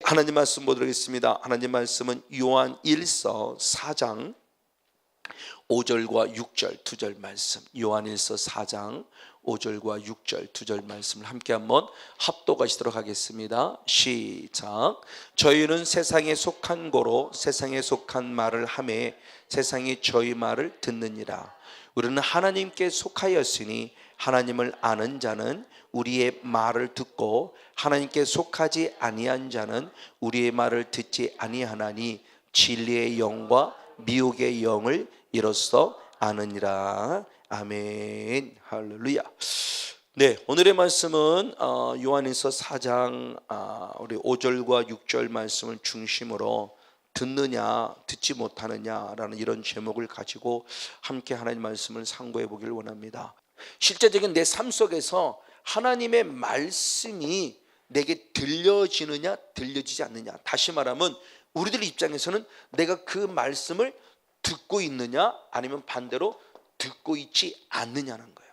하나님 말씀 보도록 하겠습니다. 하나님 말씀은 요한 1서 4장 5절과 6절 2절 말씀, 요한 1서 4장 5절과 6절 2절 말씀을 함께 한번 합독하시도록 하겠습니다. 시작. 저희는 세상에 속한 고로 세상에 속한 말을 하매 세상이 저희 말을 듣느니라. 우리는 하나님께 속하였으니 하나님을 아는 자는 우리의 말을 듣고 하나님께 속하지 아니한 자는 우리의 말을 듣지 아니하나니 진리의 영과 미혹의 영을 이로써 아느니라. 아멘. 할렐루야. 네, 오늘의 말씀은 요한일서 4장 우리 5절과 6절 말씀을 중심으로 듣느냐 듣지 못하느냐라는 이런 제목을 가지고 함께 하나님 말씀을 상고해 보기를 원합니다. 실제적인 내 삶 속에서 하나님의 말씀이 내게 들려지느냐 들려지지 않느냐, 다시 말하면 우리들 입장에서는 내가 그 말씀을 듣고 있느냐 아니면 반대로 듣고 있지 않느냐는 거예요.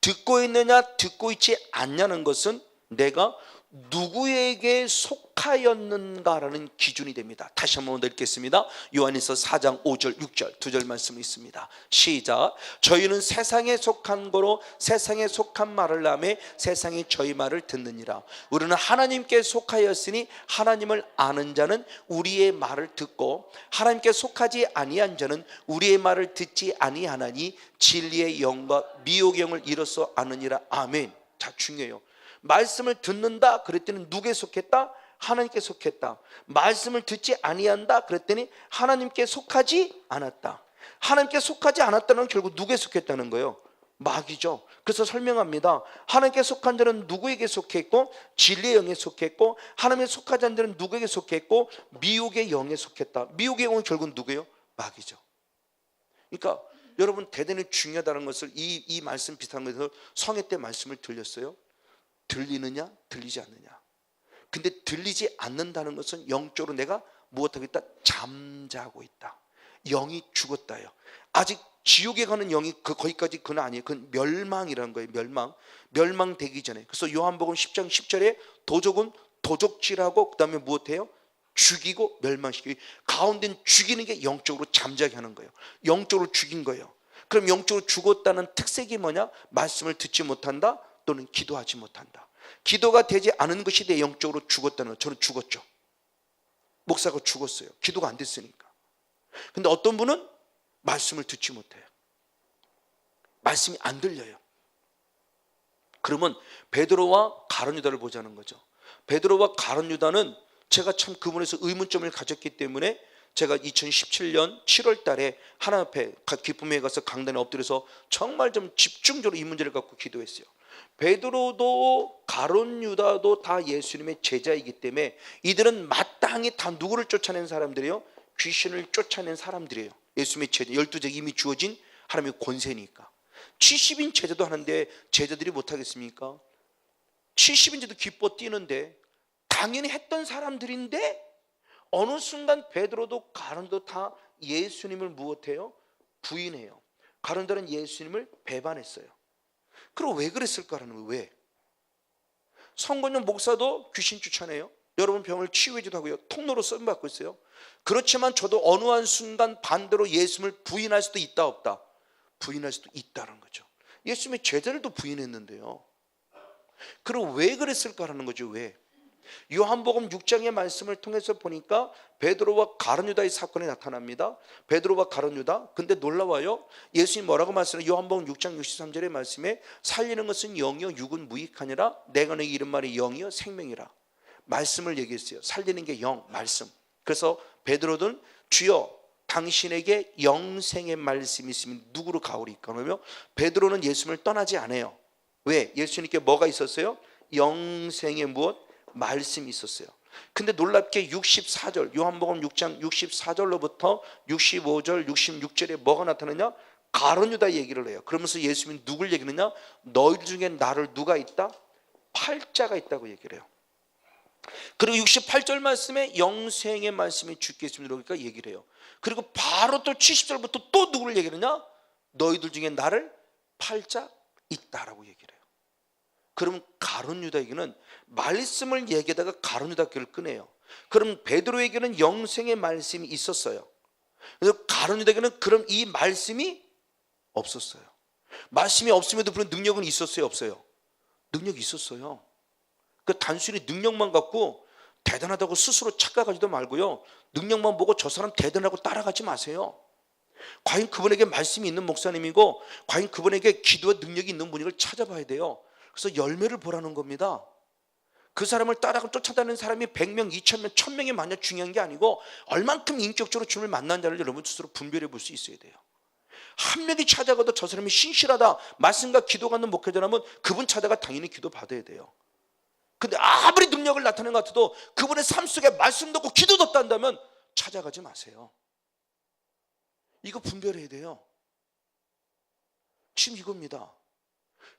듣고 있느냐 듣고 있지 않냐는 것은 내가 누구에게 속하였는가라는 기준이 됩니다. 다시 한번 읽겠습니다. 요한일서 4장 5절 6절 2절 말씀이 있습니다. 시작. 저희는 세상에 속한 거로 세상에 속한 말을 하며 세상이 저희 말을 듣느니라. 우리는 하나님께 속하였으니 하나님을 아는 자는 우리의 말을 듣고 하나님께 속하지 아니한 자는 우리의 말을 듣지 아니하나니 진리의 영과 미혹의 영을 이로써 아느니라. 아멘. 자, 중요해요. 말씀을 듣는다 그랬더니 누구에 속했다? 하나님께 속했다. 말씀을 듣지 아니한다 그랬더니 하나님께 속하지 않았다. 하나님께 속하지 않았다는 건 결국 누구에 속했다는 거예요? 마귀죠. 그래서 설명합니다. 하나님께 속한 자는 누구에게 속했고 진리의 영에 속했고 하나님께 속하지 않은 자는 누구에게 속했고 미혹의 영에 속했다. 미혹의 영은 결국 누구예요? 마귀죠. 그러니까 여러분 대단히 중요하다는 것을 이 말씀 비슷한 것에서 성회 때 말씀을 들렸어요. 들리느냐 들리지 않느냐. 근데 들리지 않는다는 것은 영적으로 내가 무엇하고 있다? 잠자고 있다. 영이 죽었다요. 아직 지옥에 가는 영이 거기까지 그건 아니에요. 그건 멸망이라는 거예요. 멸망되기 전에. 그래서 요한복음 10장 10절에 도적은 도적질하고 그 다음에 무엇해요? 죽이고 멸망시키고, 가운데는 죽이는 게 영적으로 잠자게 하는 거예요. 영적으로 죽인 거예요. 그럼 영적으로 죽었다는 특색이 뭐냐? 말씀을 듣지 못한다 또는 기도하지 못한다. 기도가 되지 않은 것이 내 영적으로 죽었다는 거. 저는 죽었죠. 목사가 죽었어요. 기도가 안 됐으니까. 근데 어떤 분은 말씀을 듣지 못해요. 말씀이 안 들려요. 그러면 베드로와 가룟 유다를 보자는 거죠. 베드로와 가룟 유다는 제가 참 그분에서 의문점을 가졌기 때문에 제가 2017년 7월 달에 하나님 앞에 기쁨에 가서 강단에 엎드려서 정말 좀 집중적으로 이 문제를 갖고 기도했어요. 베드로도 가룟 유다도 다 예수님의 제자이기 때문에 이들은 마땅히 다 누구를 쫓아낸 사람들이에요? 귀신을 쫓아낸 사람들이에요. 예수님의 제자 12제자 이미 주어진 하나님의 권세니까. 70인 제자도 하는데 제자들이 못하겠습니까? 70인제도 기뻐 뛰는데 당연히 했던 사람들인데 어느 순간 베드로도 가룟도 다 예수님을 무엇해요? 부인해요. 가룟들은 예수님을 배반했어요. 그럼 왜 그랬을까라는 거예요. 왜? 성건용 목사도 귀신 쫓아내요. 여러분 병을 치유해주기도 하고요. 통로로 쓰임받고 있어요. 그렇지만 저도 어느 한 순간 반대로 예수님을 부인할 수도 있다 없다? 부인할 수도 있다는 거죠. 예수님의 제자들도 부인했는데요. 그럼 왜 그랬을까라는 거죠. 왜? 요한복음 6장의 말씀을 통해서 보니까 베드로와 가룟 유다의 사건이 나타납니다. 베드로와 가룟 유다. 근데 놀라워요. 예수님 뭐라고 말씀해요? 요한복음 6장 63절의 말씀에 살리는 것은 영이요 육은 무익하니라. 내가 너에게 이른 말이 영이요 생명이라. 말씀을 얘기했어요. 살리는 게 영, 말씀. 그래서 베드로는 주여 당신에게 영생의 말씀이 있으면 누구로 가오리까? 그러면 베드로는 예수님을 떠나지 않아요. 왜? 예수님께 뭐가 있었어요? 영생의 무엇? 말씀이 있었어요. 근데 놀랍게 64절 요한복음 6장 64절로부터 65절 66절에 뭐가 나타나냐? 가룟 유다 얘기를 해요. 그러면서 예수님이 누굴 얘기하느냐? 너희 중에 나를 누가 있다? 팔자가 있다고 얘기를 해요. 그리고 68절 말씀에 영생의 말씀이 주께 있습니다. 그러니까 얘기를 해요. 그리고 바로 또 70절부터 또 누구를 얘기하느냐? 너희들 중에 나를 팔자 있다라고 얘기를 해요. 그러면 가룟 유다에게는 말씀을 얘기하다가 가룟 유다 길을 끄네요. 그럼 베드로에게는 영생의 말씀이 있었어요. 그래서 가룟 유다에게는 그럼 이 말씀이 없었어요. 말씀이 없음에도 불구하고 능력은 있었어요, 없어요? 능력이 있었어요. 그 단순히 능력만 갖고 대단하다고 스스로 착각하지도 말고요, 능력만 보고 저 사람 대단하고 따라가지 마세요. 과연 그분에게 말씀이 있는 목사님이고 과연 그분에게 기도와 능력이 있는 분을 찾아봐야 돼요. 그래서 열매를 보라는 겁니다. 그 사람을 따라가 쫓아다니는 사람이 100명, 2000명, 1000명이 만약 중요한 게 아니고 얼만큼 인격적으로 주님을 만난 자를 여러분 스스로 분별해 볼 수 있어야 돼요. 한 명이 찾아가도 저 사람이 신실하다, 말씀과 기도 갖는 목회자라면 그분 찾아가 당연히 기도 받아야 돼요. 근데 아무리 능력을 나타내는 것 같아도 그분의 삶 속에 말씀도 없고 기도도 없다면 찾아가지 마세요. 이거 분별해야 돼요. 지금 이겁니다.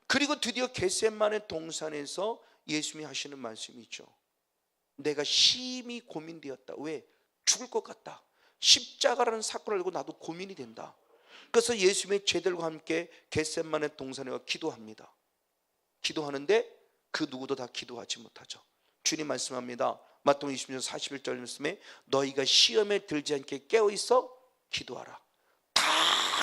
그리고 드디어 겟세마네 동산에서 예수님이 하시는 말씀이 있죠. 내가 심히 고민되었다. 왜? 죽을 것 같다. 십자가라는 사건을 알고 나도 고민이 된다. 그래서 예수님의 제자들과 함께 겟세마네 동산에 와 기도합니다. 기도하는데 그 누구도 다 기도하지 못하죠. 주님 말씀합니다. 마태복음 20장 41절 말씀에 너희가 시험에 들지 않게 깨어있어 기도하라. 다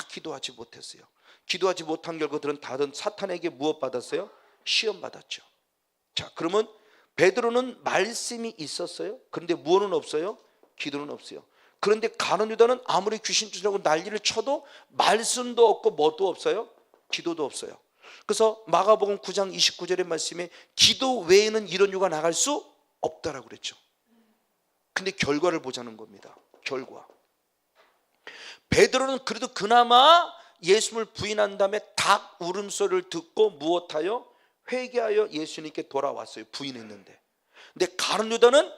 기도하지 못했어요. 기도하지 못한 결과들은 다른 사탄에게 무엇 받았어요? 시험 받았죠. 자, 그러면 베드로는 말씀이 있었어요. 그런데 무엇은 없어요? 기도는 없어요. 그런데 가룟 유다는 아무리 귀신 쫓으려고 난리를 쳐도 말씀도 없고 뭐도 없어요? 기도도 없어요. 그래서 마가복음 9장 29절의 말씀에 기도 외에는 이런 유가 나갈 수 없다라고 그랬죠. 근데 결과를 보자는 겁니다. 결과. 베드로는 그래도 그나마 예수님을 부인한 다음에 닭 울음소리를 듣고 무엇하여? 회개하여 예수님께 돌아왔어요. 부인했는데. 근데 가룟 유다는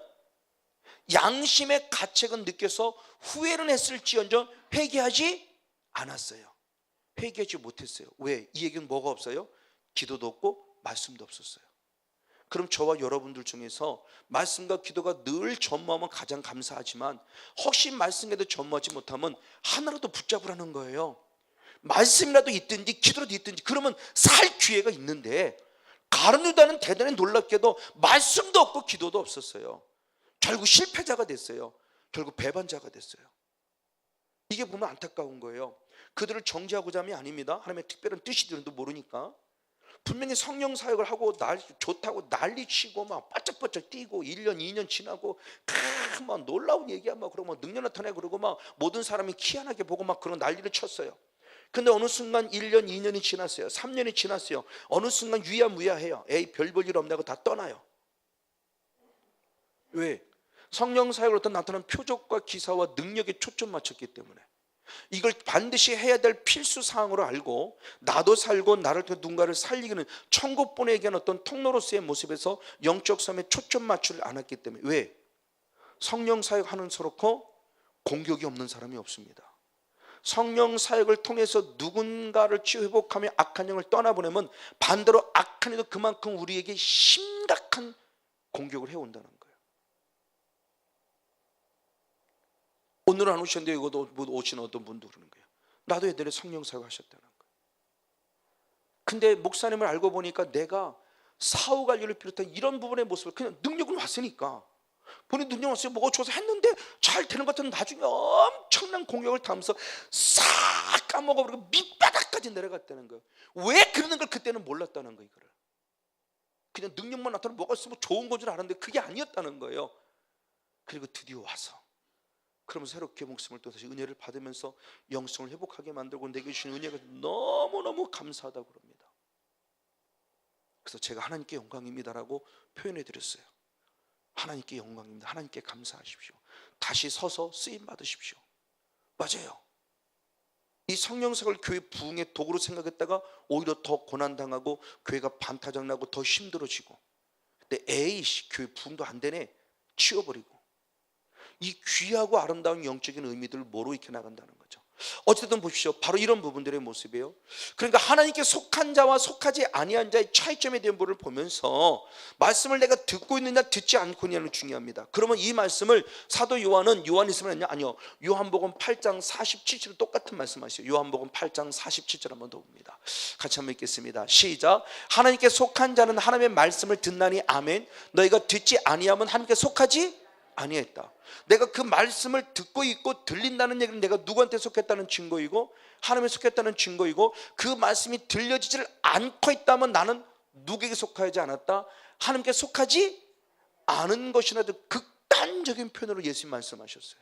양심의 가책은 느껴서 후회는 했을지언정 회개하지 않았어요. 회개하지 못했어요. 왜? 이 얘기는 뭐가 없어요? 기도도 없고 말씀도 없었어요. 그럼 저와 여러분들 중에서 말씀과 기도가 늘 전무하면 가장 감사하지만 혹시 말씀에도 전무하지 못하면 하나라도 붙잡으라는 거예요. 말씀이라도 있든지 기도라도 있든지 그러면 살 기회가 있는데 가룟 유다는 대단히 놀랍게도 말씀도 없고 기도도 없었어요. 결국 실패자가 됐어요. 결국 배반자가 됐어요. 이게 보면 안타까운 거예요. 그들을 정죄하고자 함이 아닙니다. 하나님의 특별한 뜻이 되는도 모르니까. 분명히 성령 사역을 하고 좋다고 난리치고 막 바짝바짝 뛰고 1년 2년 지나고 막 놀라운 얘기야 막 그러고 막 능력 나타내고 그러고 막 모든 사람이 희한하게 보고 막 그런 난리를 쳤어요. 근데 어느 순간 1년 2년이 지났어요. 3년이 지났어요. 어느 순간 유야무야해요. 에이 별 볼 일 없나고 다 떠나요. 왜? 성령 사역으로 나타난 표적과 기사와 능력에 초점 맞췄기 때문에 이걸 반드시 해야 될 필수 사항으로 알고 나도 살고 나를 통해 누군가를 살리기는 천국 보내기 위한 어떤 통로로서의 모습에서 영적 삶에 초점 맞추지 않았기 때문에. 왜? 성령 사역하는 서놓고 공격이 없는 사람이 없습니다. 성령 사역을 통해서 누군가를 치유 회복하며 악한 영을 떠나보내면 반대로 악한 이도 그만큼 우리에게 심각한 공격을 해온다는 거예요. 오늘 안 오셨는데 이것도 오신 어떤 분도 그러는 거예요. 나도 예전에 성령 사역 하셨다는 거예요. 근데 목사님을 알고 보니까 내가 사후 관리를 비롯한 이런 부분의 모습을 그냥 능력은 왔으니까 본인 능력 왔어요. 뭐가 좋아서 했는데 잘 되는 것 같은 나중에 엄청난 공격을 당하면서 싹 까먹어버리고 밑바닥까지 내려갔다는 거예요. 왜 그러는 걸 그때는 몰랐다는 거예요. 이거를 그냥 능력만 나타나면 뭐가 있으면 좋은 건 줄 알았는데 그게 아니었다는 거예요. 그리고 드디어 와서 그러면서 새롭게 목숨을 또 다시 은혜를 받으면서 영성을 회복하게 만들고 내게 주신 은혜가 너무너무 감사하다고 그럽니다. 그래서 제가 하나님께 영광입니다라고 표현해 드렸어요. 하나님께 영광입니다. 하나님께 감사하십시오. 다시 서서 쓰임 받으십시오. 맞아요. 이 성령사역을 교회 부흥의 도구로 생각했다가 오히려 더 고난당하고 교회가 반타작나고 더 힘들어지고, 근데 에이씨 교회 부흥도 안 되네 치워버리고 이 귀하고 아름다운 영적인 의미들을 뭐로 익혀나간다는 거죠. 어쨌든 보십시오. 바로 이런 부분들의 모습이에요. 그러니까 하나님께 속한 자와 속하지 아니한 자의 차이점에 대한 부분을 보면서 말씀을 내가 듣고 있느냐 듣지 않고 있느냐는 중요합니다. 그러면 이 말씀을 사도 요한은 요한이스만 했냐? 아니요. 요한복음 8장 47절 똑같은 말씀하시죠. 요한복음 8장 47절 한번 더 봅니다. 같이 한번 읽겠습니다. 시작. 하나님께 속한 자는 하나님의 말씀을 듣나니 아멘. 너희가 듣지 아니하면 하나님께 속하지 아니했다. 내가 그 말씀을 듣고 있고 들린다는 얘기는 내가 누구한테 속했다는 증거이고 하나님에 속했다는 증거이고, 그 말씀이 들려지질 않고 있다면 나는 누구에게 속하지 않았다? 하나님께 속하지 않은 것이라도 극단적인 표현으로 예수님 말씀하셨어요.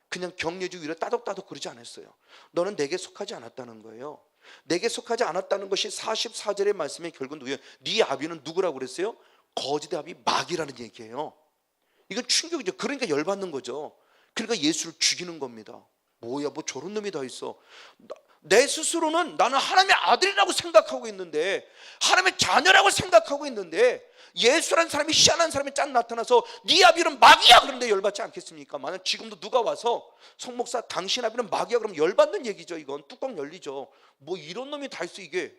그냥 격려주 위로 따독따독 그러지 않았어요. 너는 내게 속하지 않았다는 거예요. 내게 속하지 않았다는 것이 44절의 말씀의 결국 누구예요? 네 아비는 누구라고 그랬어요? 거짓의 아비 마귀라는 얘기예요. 이건 충격이죠. 그러니까 열받는 거죠. 그러니까 예수를 죽이는 겁니다. 뭐야, 뭐 저런 놈이 다 있어. 내 스스로는 나는 하나님의 아들이라고 생각하고 있는데, 하나님의 자녀라고 생각하고 있는데, 예수라는 사람이, 희한한 사람이 짠 나타나서 네 아비는 마귀야 그런데 열받지 않겠습니까? 만약 지금도 누가 와서 성목사 당신 아비는 마귀야 그러면 열받는 얘기죠. 이건 뚜껑 열리죠. 뭐 이런 놈이 다 있어. 이게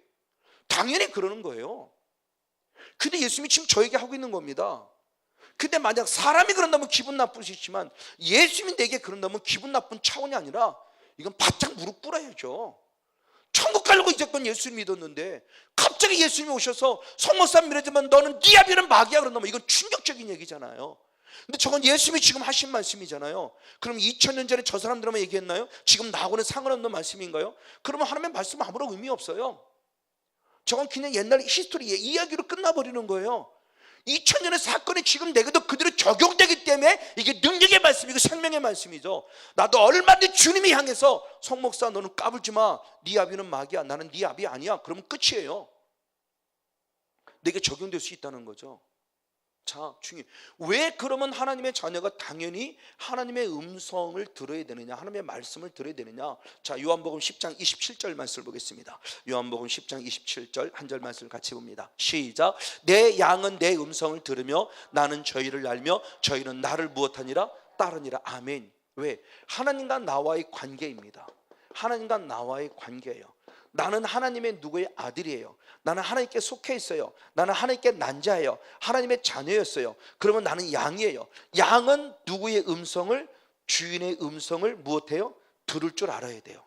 당연히 그러는 거예요. 근데 예수님이 지금 저에게 하고 있는 겁니다. 근데 만약 사람이 그런다면 기분 나쁘시지만 예수님이 내게 그런다면 기분 나쁜 차원이 아니라 이건 바짝 무릎 꿇어야죠. 천국 가려고 이제껏 예수님 믿었는데 갑자기 예수님이 오셔서 성모사 믿었지만 너는 네 아비는 마귀야 그런다면 이건 충격적인 얘기잖아요. 근데 저건 예수님이 지금 하신 말씀이잖아요. 그럼 2000년 전에 저 사람들만 얘기했나요? 지금 나하고는 상관없는 말씀인가요? 그러면 하나님의 말씀은 아무런 의미 없어요. 저건 그냥 옛날 히스토리의 이야기로 끝나버리는 거예요. 2000년의 사건이 지금 내게도 그대로 적용되기 때문에 이게 능력의 말씀이고 생명의 말씀이죠. 나도 얼마든지 주님이 향해서 성목사 너는 까불지 마, 네 아비는 마귀야, 나는 네 아비 아니야, 그러면 끝이에요. 내게 적용될 수 있다는 거죠. 자, 중요해. 왜 그러면 하나님의 자녀가 당연히 하나님의 음성을 들어야 되느냐, 하나님의 말씀을 들어야 되느냐? 자, 요한복음 10장 27절 말씀을 보겠습니다. 요한복음 10장 27절 한 절 말씀을 같이 봅니다. 시작. 내 양은 내 음성을 들으며 나는 저희를 알며 저희는 나를 무엇하니라? 따르니라. 아멘. 왜? 하나님과 나와의 관계입니다. 하나님과 나와의 관계예요. 나는 하나님의 누구의 아들이에요. 나는 하나님께 속해 있어요. 나는 하나님께 난 자예요. 하나님의 자녀였어요. 그러면 나는 양이에요. 양은 누구의 음성을, 주인의 음성을 무엇해요? 들을 줄 알아야 돼요.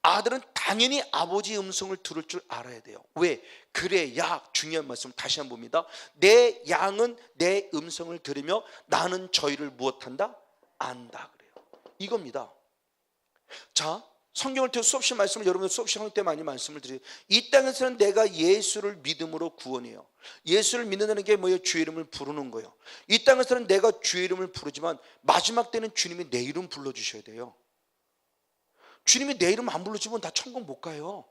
아들은 당연히 아버지의 음성을 들을 줄 알아야 돼요. 왜? 그래야, 중요한 말씀 다시 한번 봅니다. 내 양은 내 음성을 들으며 나는 저희를 무엇한다? 안다 그래요. 이겁니다. 자, 성경을 통해 수없이 말씀을 여러분들 수없이 할 때 많이 말씀을 드려요. 이 땅에서는 내가 예수를 믿음으로 구원해요. 예수를 믿는다는 게 뭐예요? 주의 이름을 부르는 거예요. 이 땅에서는 내가 주의 이름을 부르지만 마지막 때는 주님이 내 이름 불러주셔야 돼요. 주님이 내 이름 안 불러주면 다 천국 못 가요.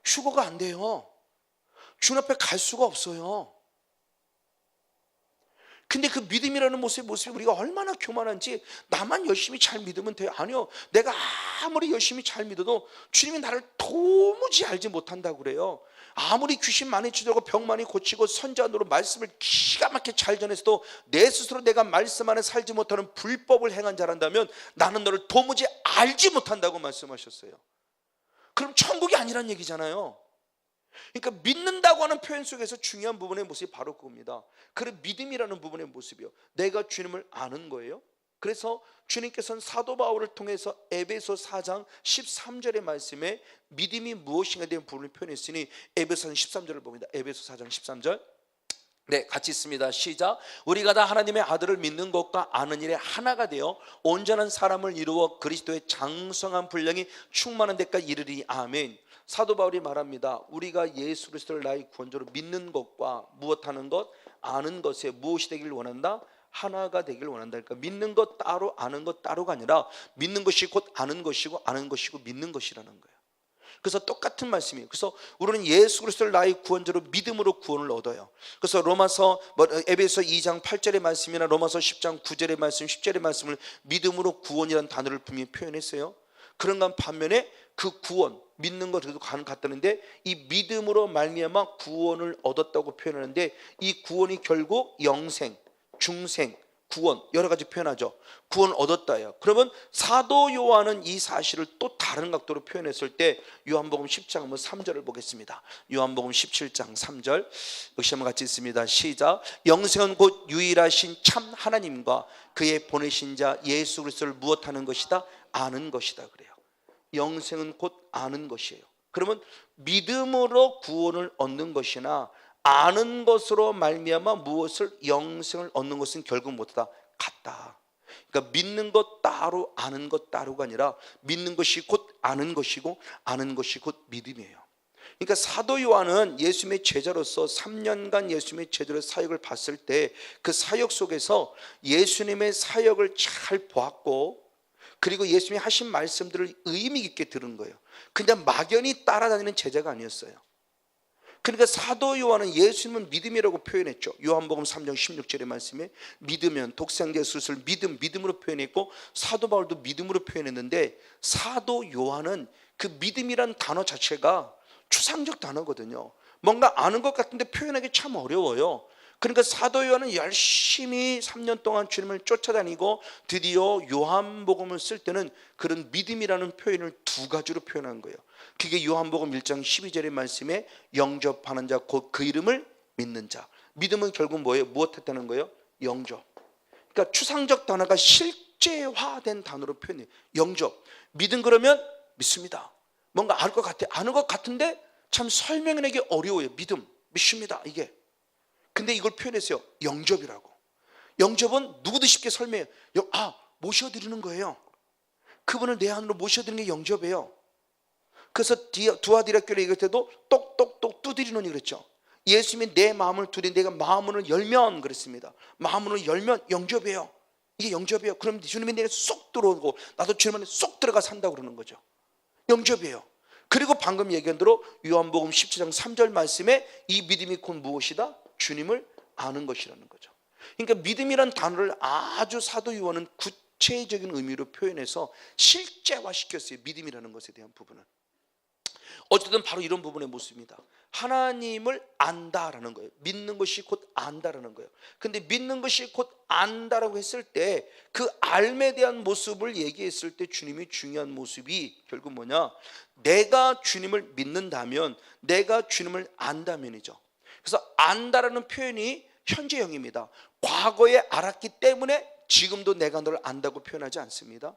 휴거가 안 돼요. 주님 앞에 갈 수가 없어요. 근데 그 믿음이라는 모습이 우리가 얼마나 교만한지, 나만 열심히 잘 믿으면 돼요. 아니요, 내가 아무리 열심히 잘 믿어도 주님이 나를 도무지 알지 못한다고 그래요. 아무리 귀신 많이 쫓아오고 병 많이 고치고 선지자로 말씀을 기가 막히게 잘 전해서도 내 스스로 내가 말씀 안에 살지 못하는 불법을 행한 자란다면 나는 너를 도무지 알지 못한다고 말씀하셨어요. 그럼 천국이 아니란 얘기잖아요. 그러니까 믿는다고 하는 표현 속에서 중요한 부분의 모습이 바로 그겁니다. 그 믿음이라는 부분의 모습이요. 내가 주님을 아는 거예요. 그래서 주님께서는 사도 바울을 통해서 에베소 4장 13절의 말씀에 믿음이 무엇인가에 대한 부분을 표현했으니 에베소 13절을 봅니다. 에베소 4장 13절. 네, 같이 있습니다. 시작. 우리가 다 하나님의 아들을 믿는 것과 아는 일에 하나가 되어 온전한 사람을 이루어 그리스도의 장성한 분량이 충만한 데까지 이르리. 아멘. 사도 바울이 말합니다. 우리가 예수 그리스도를 나의 구원자로 믿는 것과 무엇하는 것? 아는 것에 무엇이 되기를 원한다? 하나가 되기를 원한다. 그러니까 믿는 것 따로 아는 것 따로가 아니라 믿는 것이 곧 아는 것이고 아는 것이고 믿는 것이라는 거예요. 그래서 똑같은 말씀이에요. 그래서 우리는 예수 그리스도를 나의 구원자로 믿음으로 구원을 얻어요. 그래서 에베소 2장 8절의 말씀이나 로마서 10장 9절의 말씀, 10절의 말씀을 믿음으로 구원이라는 단어를 분명히 표현했어요. 그런가 반면에 그 구원, 믿는 것 그래도 같다는데 이 믿음으로 말미암아 구원을 얻었다고 표현하는데 이 구원이 결국 영생, 중생, 구원 여러 가지 표현하죠. 구원 얻었다예요. 그러면 사도 요한은 이 사실을 또 다른 각도로 표현했을 때 요한복음 10장 3절을 보겠습니다. 요한복음 17장 3절 역시 한번 같이 있습니다. 시작. 영생은 곧 유일하신 참 하나님과 그의 보내신 자 예수 그리스도를 무엇하는 것이다? 아는 것이다 그래요. 영생은 곧 아는 것이에요. 그러면 믿음으로 구원을 얻는 것이나 아는 것으로 말미암아 무엇을 영생을 얻는 것은 결국 뭐다? 같다. 그러니까 믿는 것 따로 아는 것 따로가 아니라 믿는 것이 곧 아는 것이고 아는 것이 곧 믿음이에요. 그러니까 사도 요한은 예수님의 제자로서 3년간 예수님의 제자로 사역을 봤을 때 그 사역 속에서 예수님의 사역을 잘 보았고, 그리고 예수님이 하신 말씀들을 의미 깊게 들은 거예요. 그냥 막연히 따라다니는 제자가 아니었어요. 그러니까 사도 요한은 예수님은 믿음이라고 표현했죠. 요한복음 3장 16절의 말씀에 믿으면 독생자 예수를 믿음으로 표현했고, 사도 바울도 믿음으로 표현했는데, 사도 요한은 그 믿음이란 단어 자체가 추상적 단어거든요. 뭔가 아는 것 같은데 표현하기 참 어려워요. 그러니까 사도 요한은 열심히 3년 동안 주님을 쫓아다니고 드디어 요한복음을 쓸 때는 그런 믿음이라는 표현을 두 가지로 표현한 거예요. 그게 요한복음 1장 12절의 말씀에 영접하는 자 곧 그 이름을 믿는 자. 믿음은 결국 뭐예요? 무엇했다는 거예요? 영접. 그러니까 추상적 단어가 실제화된 단어로 표현해요. 영접. 믿음 그러면 믿습니다. 뭔가 알 것 같아. 아는 것 같은데 참 설명하기 어려워요. 믿음, 믿습니다. 이게. 근데 이걸 표현했어요. 영접이라고. 영접은 누구도 쉽게 설명해요. 모셔드리는 거예요. 그분을 내 안으로 모셔드리는 게 영접이에요. 그래서 두아디라 교회 얘기할 때도 똑똑똑 두드리노니 그랬죠. 예수님이 내 마음을 두드린 내가 마음을 열면 그랬습니다. 마음을 열면 영접이에요. 이게 영접이에요. 그럼 주님이 내게 쏙 들어오고 나도 주님 안에 쏙 들어가 산다고 그러는 거죠. 영접이에요. 그리고 방금 얘기한 대로 요한복음 17장 3절 말씀에 이 믿음이 곧 무엇이다? 주님을 아는 것이라는 거죠. 그러니까 믿음이란 단어를 아주 사도 요한은 구체적인 의미로 표현해서 실제화시켰어요. 믿음이라는 것에 대한 부분은. 어쨌든 바로 이런 부분의 모습입니다. 하나님을 안다라는 거예요. 믿는 것이 곧 안다라는 거예요. 근데 믿는 것이 곧 안다라고 했을 때 그 알에 대한 모습을 얘기했을 때 주님이 중요한 모습이 결국 뭐냐? 내가 주님을 믿는다면, 내가 주님을 안다면이죠. 그래서 안다라는 표현이 현재형입니다. 과거에 알았기 때문에 지금도 내가 너를 안다고 표현하지 않습니다.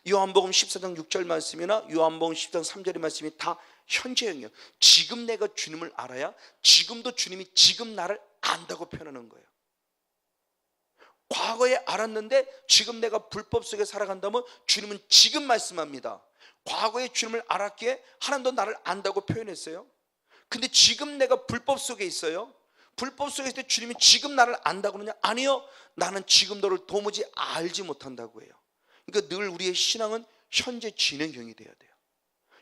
요한복음 14장 6절 말씀이나 요한복음 10장 3절의 말씀이 다 현재형이에요. 지금 내가 주님을 알아야 지금도 주님이 지금 나를 안다고 표현하는 거예요. 과거에 알았는데 지금 내가 불법 속에 살아간다면 주님은 지금 말씀합니다. 과거에 주님을 알았기에 하나님도 나를 안다고 표현했어요. 근데 지금 내가 불법 속에 있어요. 불법 속에 있을 때 주님이 지금 나를 안다고 그러냐? 아니요, 나는 지금 너를 도무지 알지 못한다고 해요. 그러니까 늘 우리의 신앙은 현재 진행형이 돼야 돼요.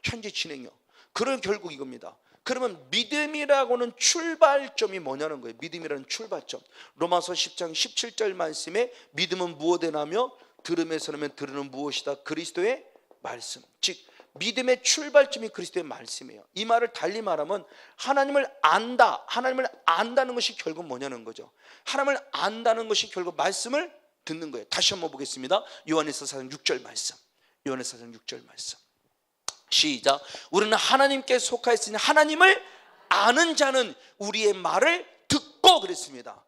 현재 진행형. 그런 결국 이겁니다. 그러면 믿음이라고는 출발점이 뭐냐는 거예요. 믿음이라는 출발점. 로마서 10장 17절 말씀에 믿음은 무엇에나며 들음에서 나면 들으는 무엇이다? 그리스도의 말씀. 즉 믿음의 출발점이 그리스도의 말씀이에요. 이 말을 달리 말하면 하나님을 안다, 하나님을 안다는 것이 결국 뭐냐는 거죠. 하나님을 안다는 것이 결국 말씀을 듣는 거예요. 다시 한번 보겠습니다. 요한일서 4장 6절 말씀. 요한일서 4장 6절 말씀. 시작. 우리는 하나님께 속하였으니 하나님을 아는 자는 우리의 말을 듣고 그랬습니다.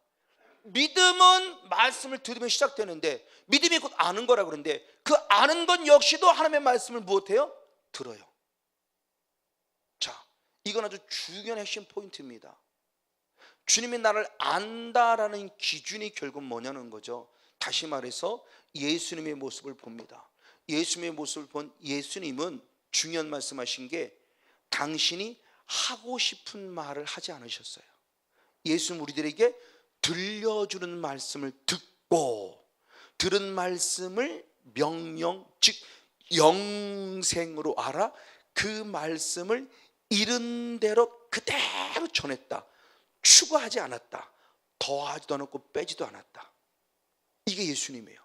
믿음은 말씀을 들으면 시작되는데 믿음이 곧 아는 거라 그러는데 그 아는 것 역시도 하나님의 말씀을 무엇해요? 들어요. 자, 이건 아주 중요한 핵심 포인트입니다. 주님이 나를 안다라는 기준이 결국 뭐냐는 거죠. 다시 말해서 예수님의 모습을 봅니다. 예수님의 모습을 본 예수님은 중요한 말씀하신 게 당신이 하고 싶은 말을 하지 않으셨어요. 예수는 우리들에게 들려주는 말씀을 듣고 들은 말씀을 명령, 즉 영생으로 알아 그 말씀을 이른 대로 그대로 전했다. 추가하지 않았다. 더하지도 않았고 빼지도 않았다. 이게 예수님이에요.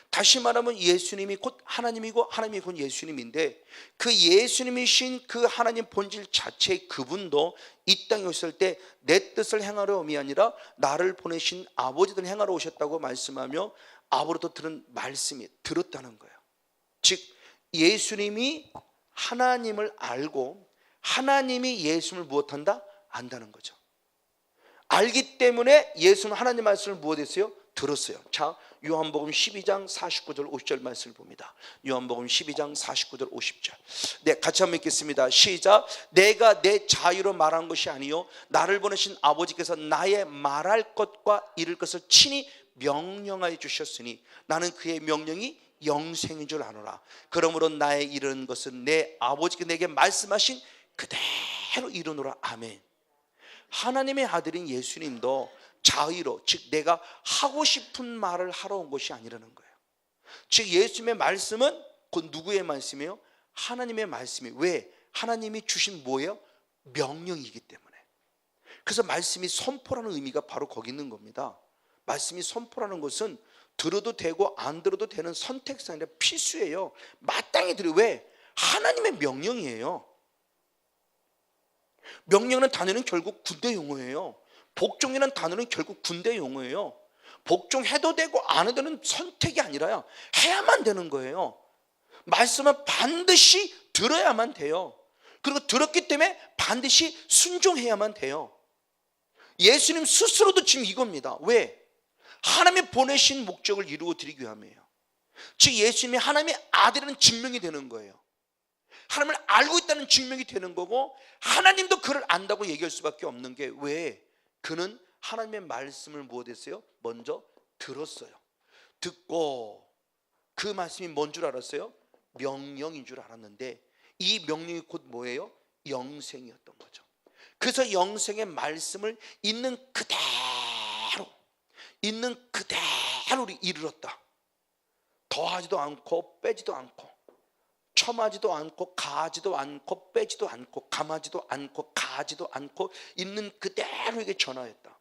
다시 말하면 예수님이 곧 하나님이고 하나님이 곧 예수님인데 그 예수님이신 그 하나님 본질 자체의 그분도 이 땅에 오셨을 때 내 뜻을 행하려 옴이 아니라 나를 보내신 아버지를 행하러 오셨다고 말씀하며 아버지도 들은 말씀이 들었다는 거예요. 즉 예수님이 하나님을 알고 하나님이 예수님을 무엇한다? 안다는 거죠. 알기 때문에 예수는 하나님 말씀을 무엇했어요? 들었어요. 자, 요한복음 12장 49절 50절 말씀을 봅니다. 요한복음 12장 49절 50절. 네, 같이 한번 읽겠습니다. 시작. 내가 내 자유로 말한 것이 아니요 나를 보내신 아버지께서 나의 말할 것과 이룰 것을 친히 명령하여 주셨으니 나는 그의 명령이 영생인 줄 아노라. 그러므로 나의 이르는 것은 내 아버지께 내게 말씀하신 그대로 이루노라. 아멘. 하나님의 아들인 예수님도 자의로, 즉 내가 하고 싶은 말을 하러 온 것이 아니라는 거예요. 즉 예수님의 말씀은 곧 누구의 말씀이에요? 하나님의 말씀이에요. 왜? 하나님이 주신 뭐예요? 명령이기 때문에. 그래서 말씀이 선포라는 의미가 바로 거기 있는 겁니다. 말씀이 선포라는 것은 들어도 되고 안 들어도 되는 선택사항이 아니라 필수예요. 마땅히 들어요. 왜? 하나님의 명령이에요. 명령이라는 단어는 결국 군대 용어예요. 복종이라는 단어는 결국 군대 용어예요. 복종해도 되고 안 해도 되는 선택이 아니라요, 해야만 되는 거예요. 말씀은 반드시 들어야만 돼요. 그리고 들었기 때문에 반드시 순종해야만 돼요. 예수님 스스로도 지금 이겁니다. 왜? 하나님이 보내신 목적을 이루어 드리기 위함이에요. 즉 예수님이 하나님의 아들이라는 증명이 되는 거예요. 하나님을 알고 있다는 증명이 되는 거고, 하나님도 그를 안다고 얘기할 수밖에 없는 게, 왜? 그는 하나님의 말씀을 무엇했어요? 먼저 들었어요. 듣고 그 말씀이 뭔 줄 알았어요? 명령인 줄 알았는데, 이 명령이 곧 뭐예요? 영생이었던 거죠. 그래서 영생의 말씀을 있는 그대로 이르렀다. 더하지도 않고 빼지도 않고, 첨하지도 않고 가하지도 않고 빼지도 않고 감하지도 않고 가하지도 않고 있는 그대로에게 전하였다.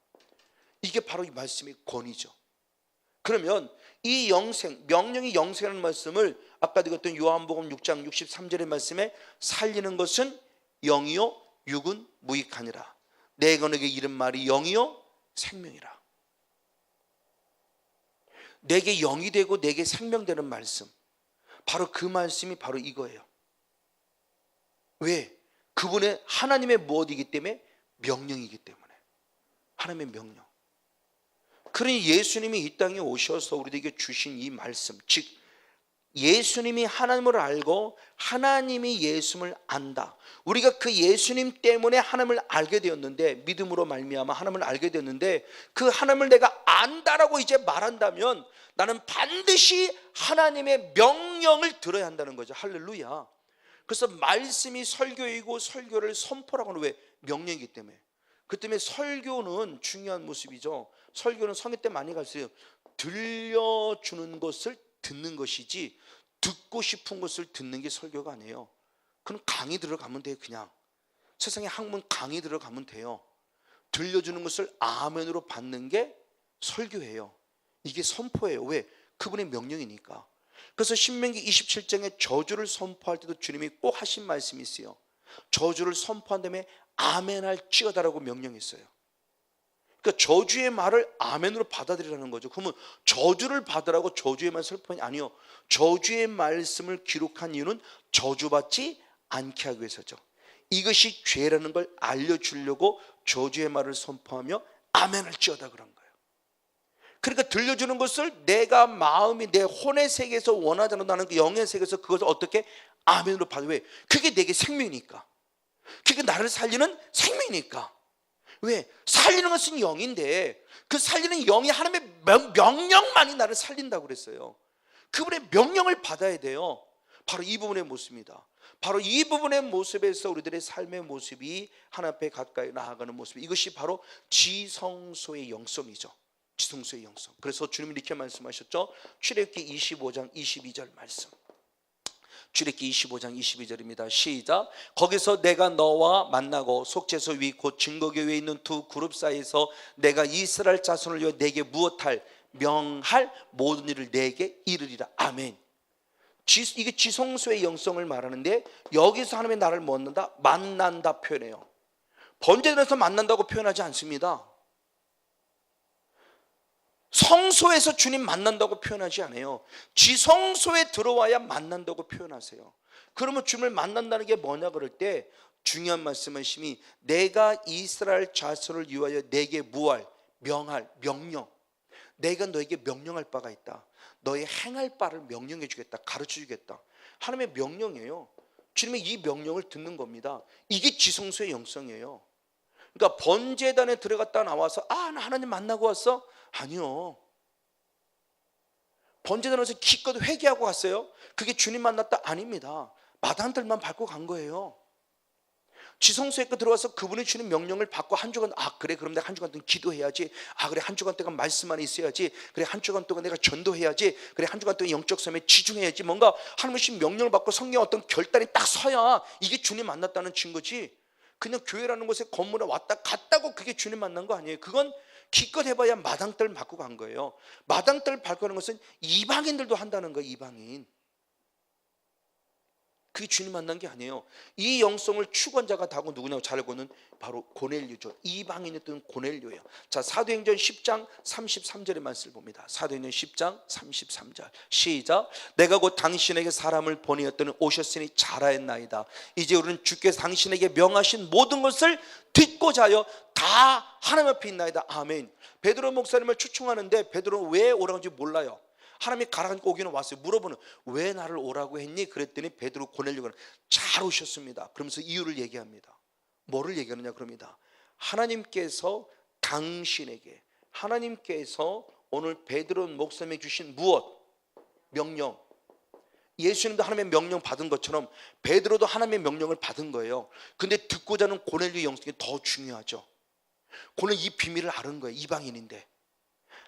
이게 바로 이 말씀의 권위죠. 그러면 이 영생, 명령이 영생이라는 말씀을 아까 읽었던 요한복음 6장 63절의 말씀에 살리는 것은 영이요 육은 무익하니라. 내가 너에게 이른 말이 영이요 생명이라. 내게 영이 되고 내게 생명되는 말씀, 바로 그 말씀이 바로 이거예요. 왜? 그분의 하나님의 무엇이기 때문에? 명령이기 때문에. 하나님의 명령. 그러니 예수님이 이 땅에 오셔서 우리에게 주신 이 말씀, 즉 예수님이 하나님을 알고 하나님이 예수님을 안다. 우리가 그 예수님 때문에 하나님을 알게 되었는데, 믿음으로 말미암아 하나님을 알게 되었는데, 그 하나님을 내가 안다라고 이제 말한다면 나는 반드시 하나님의 명령을 들어야 한다는 거죠. 할렐루야. 그래서 말씀이 설교이고 설교를 선포라고 하는, 왜? 명령이기 때문에. 그 때문에 설교는 중요한 모습이죠. 설교는 성경 때 많이 갔어요. 들려주는 것을 듣는 것이지 듣고 싶은 것을 듣는 게 설교가 아니에요. 그럼 강의 들어가면 돼요. 그냥 세상에 학문 강의 들어가면 돼요. 들려주는 것을 아멘으로 받는 게 설교예요. 이게 선포예요. 왜? 그분의 명령이니까. 그래서 신명기 27장에 저주를 선포할 때도 주님이 꼭 하신 말씀이 있어요. 저주를 선포한 다음에 아멘할지어다라고 명령했어요. 그러니까 저주의 말을 아멘으로 받아들이라는 거죠. 그러면 저주를 받으라고 저주의 말 선포하니 아니요. 저주의 말씀을 기록한 이유는 저주받지 않게 하기 위해서죠. 이것이 죄라는 걸 알려주려고 저주의 말을 선포하며 아멘할지어다 그런 거예요. 그러니까 들려주는 것을 내가 마음이 내 혼의 세계에서 원하지 않는, 나는 그 영의 세계에서 그것을 어떻게 아멘으로 받아. 왜? 그게 내게 생명이니까. 그게 나를 살리는 생명이니까. 왜? 살리는 것은 영인데 그 살리는 영이 하나님의 명령만이 나를 살린다고 그랬어요. 그분의 명령을 받아야 돼요. 바로 이 부분의 모습입니다. 바로 이 부분의 모습에서 우리들의 삶의 모습이 하나님 앞에 가까이 나아가는 모습, 이것이 바로 지성소의 영성이죠. 지성소의 영성. 그래서 주님이 이렇게 말씀하셨죠. 출애굽기 25장 22절 말씀. 출애굽기 25장 22절입니다. 시작. 거기서 내가 너와 만나고 속죄소 위 곧 증거궤 위에 있는 두 그룹 사이에서 내가 이스라엘 자손을 위해 내게 무엇할 명할 모든 일을 내게 이르리라. 아멘. 이게 지성소의 영성을 말하는데, 여기서 하나님의 나를 만난다 표현해요. 번제단에서 만난다고 표현하지 않습니다. 성소에서 주님 만난다고 표현하지 않아요. 지성소에 들어와야 만난다고 표현하세요. 그러면 주님을 만난다는 게 뭐냐 그럴 때 중요한 말씀하심이, 내가 이스라엘 자손을 위하여 내게 무할 명할 명령, 내가 너에게 명령할 바가 있다. 너의 행할 바를 명령해 주겠다. 가르쳐 주겠다. 하나님의 명령이에요. 주님의 이 명령을 듣는 겁니다. 이게 지성소의 영성이에요. 그러니까 번제단에 들어갔다 나와서 나 하나님 만나고 왔어? 아니요. 번제단에서 기껏 회개하고 갔어요? 그게 주님 만났다? 아닙니다. 마당들만 밟고 간 거예요. 지성소에 들어와서 그분이 주는 명령을 받고 한 주간 그래 그럼 내가 한 주간 동안 기도해야지. 그래 한 주간 동안 말씀 안에 있어야지. 그래 한 주간 동안 내가 전도해야지. 그래 한 주간 동안 영적 삶에 집중해야지. 뭔가 하나님의 명령을 받고 성경에 어떤 결단이 딱 서야 이게 주님 만났다는 증거지. 그냥 교회라는 곳에 건물에 왔다 갔다고 그게 주님 만난 거 아니에요. 그건 기껏 해봐야 마당들 밟고 간 거예요. 마당들 밟고 가는 것은 이방인들도 한다는 거예요. 이방인. 그게 주님 만난 게 아니에요. 이 영성을 추구한 자가 누구냐고 잘 알고는 바로 고넬료죠. 이방인이었던 고넬료예요. 자, 사도행전 10장 33절의 말씀을 봅니다. 사도행전 10장 33절 시작. 내가 곧 당신에게 사람을 보내었더니 오셨으니 잘하였나이다. 이제 우리는 주께서 당신에게 명하신 모든 것을 듣고자 하여 다 하나님 앞에 있나이다. 아멘. 베드로 목사님을 초청하는데 베드로는 왜 오라고 하는지 몰라요. 하나님이 가라니까 오기는 왔어요. 물어보는 왜 나를 오라고 했니? 그랬더니 베드로 고넬료가 잘 오셨습니다. 그러면서 이유를 얘기합니다. 뭐를 얘기하느냐 그럽니다. 하나님께서 당신에게 하나님께서 오늘 베드로 목사님에게 주신 무엇? 명령. 예수님도 하나님의 명령 받은 것처럼 베드로도 하나님의 명령을 받은 거예요. 근데 듣고자 하는 고넬료 영성이 더 중요하죠. 고넬료 이 비밀을 아는 거예요. 이방인인데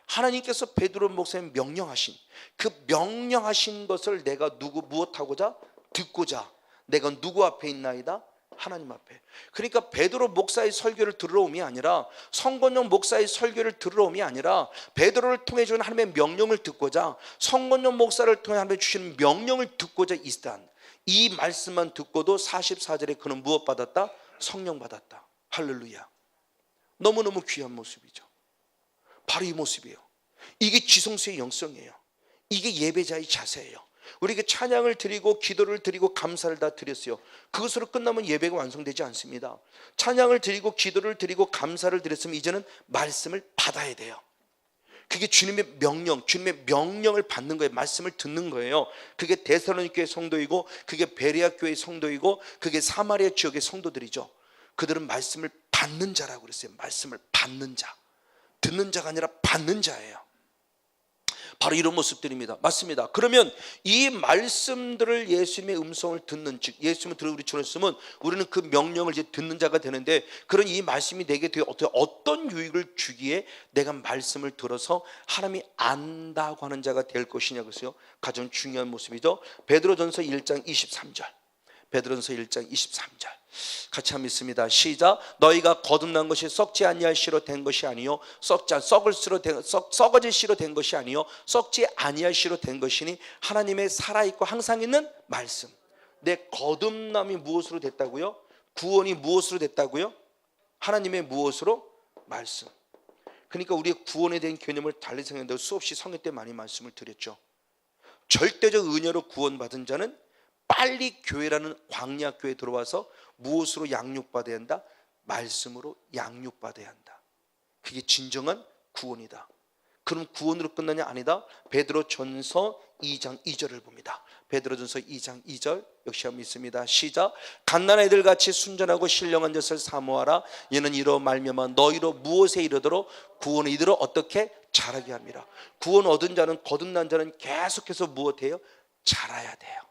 하나님께서 베드로 목사님 명령하신 그 명령하신 것을 내가 무엇하고자? 듣고자. 내가 누구 앞에 있나이다? 하나님 앞에. 그러니까 베드로 목사의 설교를 들으러 옴이 아니라 성건용 목사의 설교를 들으러 옴이 아니라 베드로를 통해 주는 하나님의 명령을 듣고자 성건용 목사를 통해 하나님이 주시는 명령을 듣고자 있단 이 말씀만 듣고도 44절에 그는 무엇 받았다? 성령 받았다. 할렐루야. 너무너무 귀한 모습이죠. 바로 이 모습이에요. 이게 지성소의 영성이에요. 이게 예배자의 자세예요. 우리에게 찬양을 드리고 기도를 드리고 감사를 다 드렸어요. 그것으로 끝나면 예배가 완성되지 않습니다. 찬양을 드리고 기도를 드리고 감사를 드렸으면 이제는 말씀을 받아야 돼요. 그게 주님의 명령, 주님의 명령을 받는 거예요. 말씀을 듣는 거예요. 그게 데살로니가의 성도이고 그게 베레아 교회의 성도이고 그게 사마리아 지역의 성도들이죠. 그들은 말씀을 받는 자라고 그랬어요. 말씀을 받는 자. 듣는 자가 아니라 받는 자예요. 바로 이런 모습들입니다. 맞습니다. 그러면 이 말씀들을 예수님의 음성을 듣는 즉 예수님을 들어 우리 전했으면 우리는 그 명령을 이제 듣는 자가 되는데 그런 이 말씀이 내게 어떤 유익을 주기에 내가 말씀을 들어서 하나님이 안다고 하는 자가 될 것이냐 그래서요. 가장 중요한 모습이죠. 베드로전서 1장 23절. 베드로전서 1장 23절 같이 한번 읽습니다. 시작. 너희가 거듭난 것이 썩지 아니할 씨로 된 것이 아니요 썩어질 씨로 된 것이 아니요 썩지 아니할 씨로 된 것이니 하나님의 살아있고 항상 있는 말씀. 내 거듭남이 무엇으로 됐다고요? 구원이 무엇으로 됐다고요? 하나님의 무엇으로? 말씀. 그러니까 우리의 구원에 대한 개념을 달리 생각했는데 수없이 성회 때 많이 말씀을 드렸죠. 절대적 은혜로 구원받은 자는 빨리 교회라는 광야교회에 들어와서 무엇으로 양육받아야 한다? 말씀으로 양육받아야 한다. 그게 진정한 구원이다. 그럼 구원으로 끝나냐? 아니다. 베드로전서 2장 2절을 봅니다. 베드로전서 2장 2절 역시 한번 있습니다. 시작. 갓난 아이들 같이 순전하고 신령한 것을 사모하라. 이는 이로 말미암아 너희로 무엇에 이르도록 구원에 이르도록 어떻게? 자라게 합니다. 구원 얻은 자는 거듭난 자는 계속해서 무엇해요? 자라야 돼요.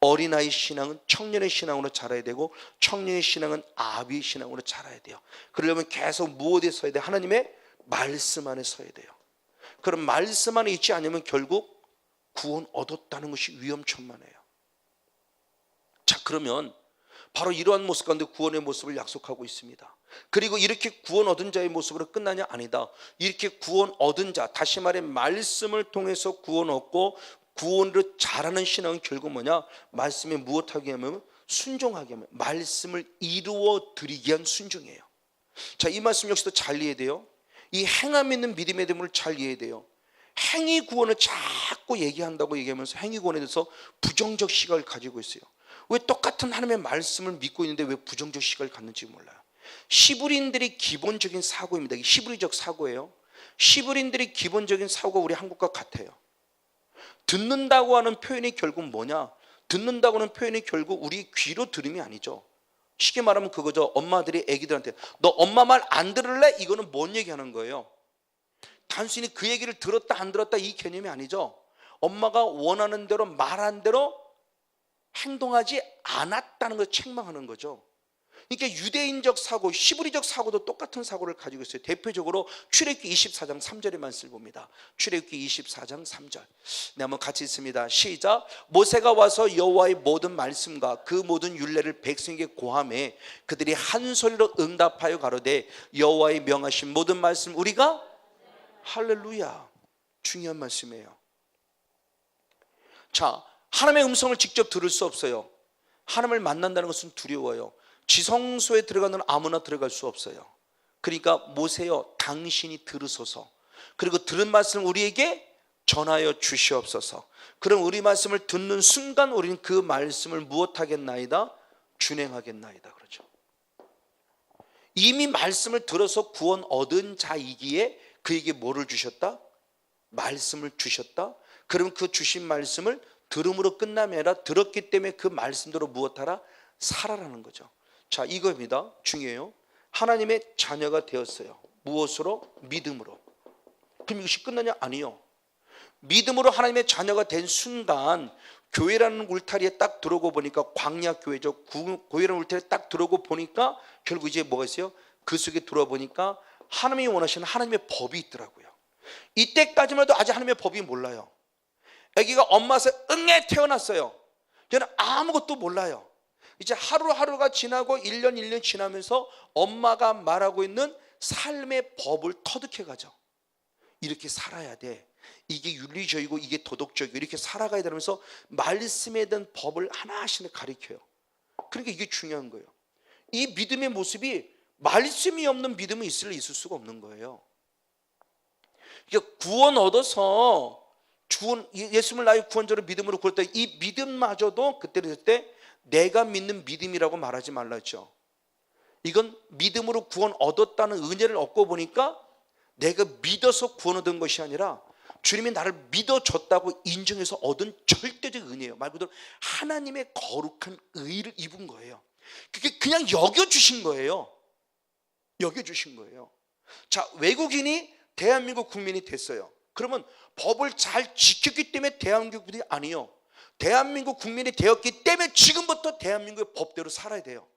어린아이 신앙은 청년의 신앙으로 자라야 되고 청년의 신앙은 아비의 신앙으로 자라야 돼요. 그러려면 계속 무엇에 서야 돼요? 하나님의 말씀 안에 서야 돼요. 그럼 말씀 안에 있지 않으면 결국 구원 얻었다는 것이 위험천만해요. 자, 그러면 바로 이러한 모습 가운데 구원의 모습을 약속하고 있습니다. 그리고 이렇게 구원 얻은 자의 모습으로 끝나냐? 아니다. 이렇게 구원 얻은 자, 다시 말해 말씀을 통해서 구원 얻고 구원으로 자라는 신앙은 결국 뭐냐? 말씀에 무엇하게 하면? 순종하게 하면 말씀을 이루어 드리기 위한 순종이에요. 자, 이 말씀 역시도 잘 이해해야 돼요. 이 행함 있는 믿음의 대목을 잘 이해해야 돼요. 행위 구원을 자꾸 얘기한다고 얘기하면서 행위 구원에 대해서 부정적 시각을 가지고 있어요. 왜 똑같은 하나님의 말씀을 믿고 있는데 왜 부정적 시각을 갖는지 몰라요. 히브리인들의 기본적인 사고입니다. 이게 히브리적 사고예요. 시브린들이 기본적인 사고가 우리 한국과 같아요. 듣는다고 하는 표현이 결국 뭐냐? 듣는다고 하는 표현이 결국 우리 귀로 들음이 아니죠. 쉽게 말하면 그거죠. 엄마들이 아기들한테 너 엄마 말 안 들을래? 이거는 뭔 얘기하는 거예요? 단순히 그 얘기를 들었다 안 들었다 이 개념이 아니죠. 엄마가 원하는 대로 말한 대로 행동하지 않았다는 걸 책망하는 거죠. 그러니까 유대인적 사고, 히브리적 사고도 똑같은 사고를 가지고 있어요. 대표적으로 출애굽기 24장 3절의 말씀을 봅니다. 출애굽기 24장 3절. 네, 한번 같이 읽습니다. 시작. 모세가 와서 여호와의 모든 말씀과 그 모든 율례를 백성에게 고하매 그들이 한 소리로 응답하여 가로되 여호와의 명하신 모든 말씀 우리가 할렐루야. 중요한 말씀이에요. 자, 하나님의 음성을 직접 들을 수 없어요. 하나님을 만난다는 것은 두려워요. 지성소에 들어가는 아무나 들어갈 수 없어요. 그러니까 모세여 당신이 들으소서. 그리고 들은 말씀을 우리에게 전하여 주시옵소서. 그럼 우리 말씀을 듣는 순간 우리는 그 말씀을 무엇하겠나이다? 준행하겠나이다. 그렇죠. 이미 말씀을 들어서 구원 얻은 자이기에 그에게 뭐를 주셨다? 말씀을 주셨다. 그럼 그 주신 말씀을 들음으로 끝남이 아니라 들었기 때문에 그 말씀대로 무엇하라? 살아라는 거죠. 자, 이겁니다. 중요해요. 하나님의 자녀가 되었어요. 무엇으로? 믿음으로. 그럼 이것이 끝나냐? 아니요. 믿음으로 하나님의 자녀가 된 순간 교회라는 울타리에 딱 들어오고 보니까 광야 교회죠. 교회라는 울타리에 딱 들어오고 보니까 결국 이제 뭐가 있어요? 그 속에 들어와 보니까 하나님이 원하시는 하나님의 법이 있더라고요. 이때까지만 해도 아직 하나님의 법이 몰라요. 아기가 엄마에서 응애 태어났어요. 걔는 아무것도 몰라요. 이제 하루하루가 지나고 1년 지나면서 엄마가 말하고 있는 삶의 법을 터득해 가죠. 이렇게 살아야 돼. 이게 윤리적이고 이게 도덕적이고 이렇게 살아가야 되면서 말씀에 대한 법을 하나씩 가르쳐요. 그러니까 이게 중요한 거예요. 이 믿음의 모습이 말씀이 없는 믿음은 있을 수가 없는 거예요. 그러니까 구원 얻어서 예수님을 나의 구원자로 믿음으로 구할 때 이 믿음마저도 그때 내가 믿는 믿음이라고 말하지 말랐죠. 이건 믿음으로 구원 얻었다는 은혜를 얻고 보니까 내가 믿어서 구원 얻은 것이 아니라 주님이 나를 믿어줬다고 인정해서 얻은 절대적 은혜예요. 말 그대로 하나님의 거룩한 의를 입은 거예요. 그게 그냥 여겨주신 거예요. 여겨주신 거예요. 자, 외국인이 대한민국 국민이 됐어요. 그러면 법을 잘 지켰기 때문에 대한민국 국민이 아니요. 대한민국 국민이 되었기 때문에 지금부터 대한민국의 법대로 살아야 돼요.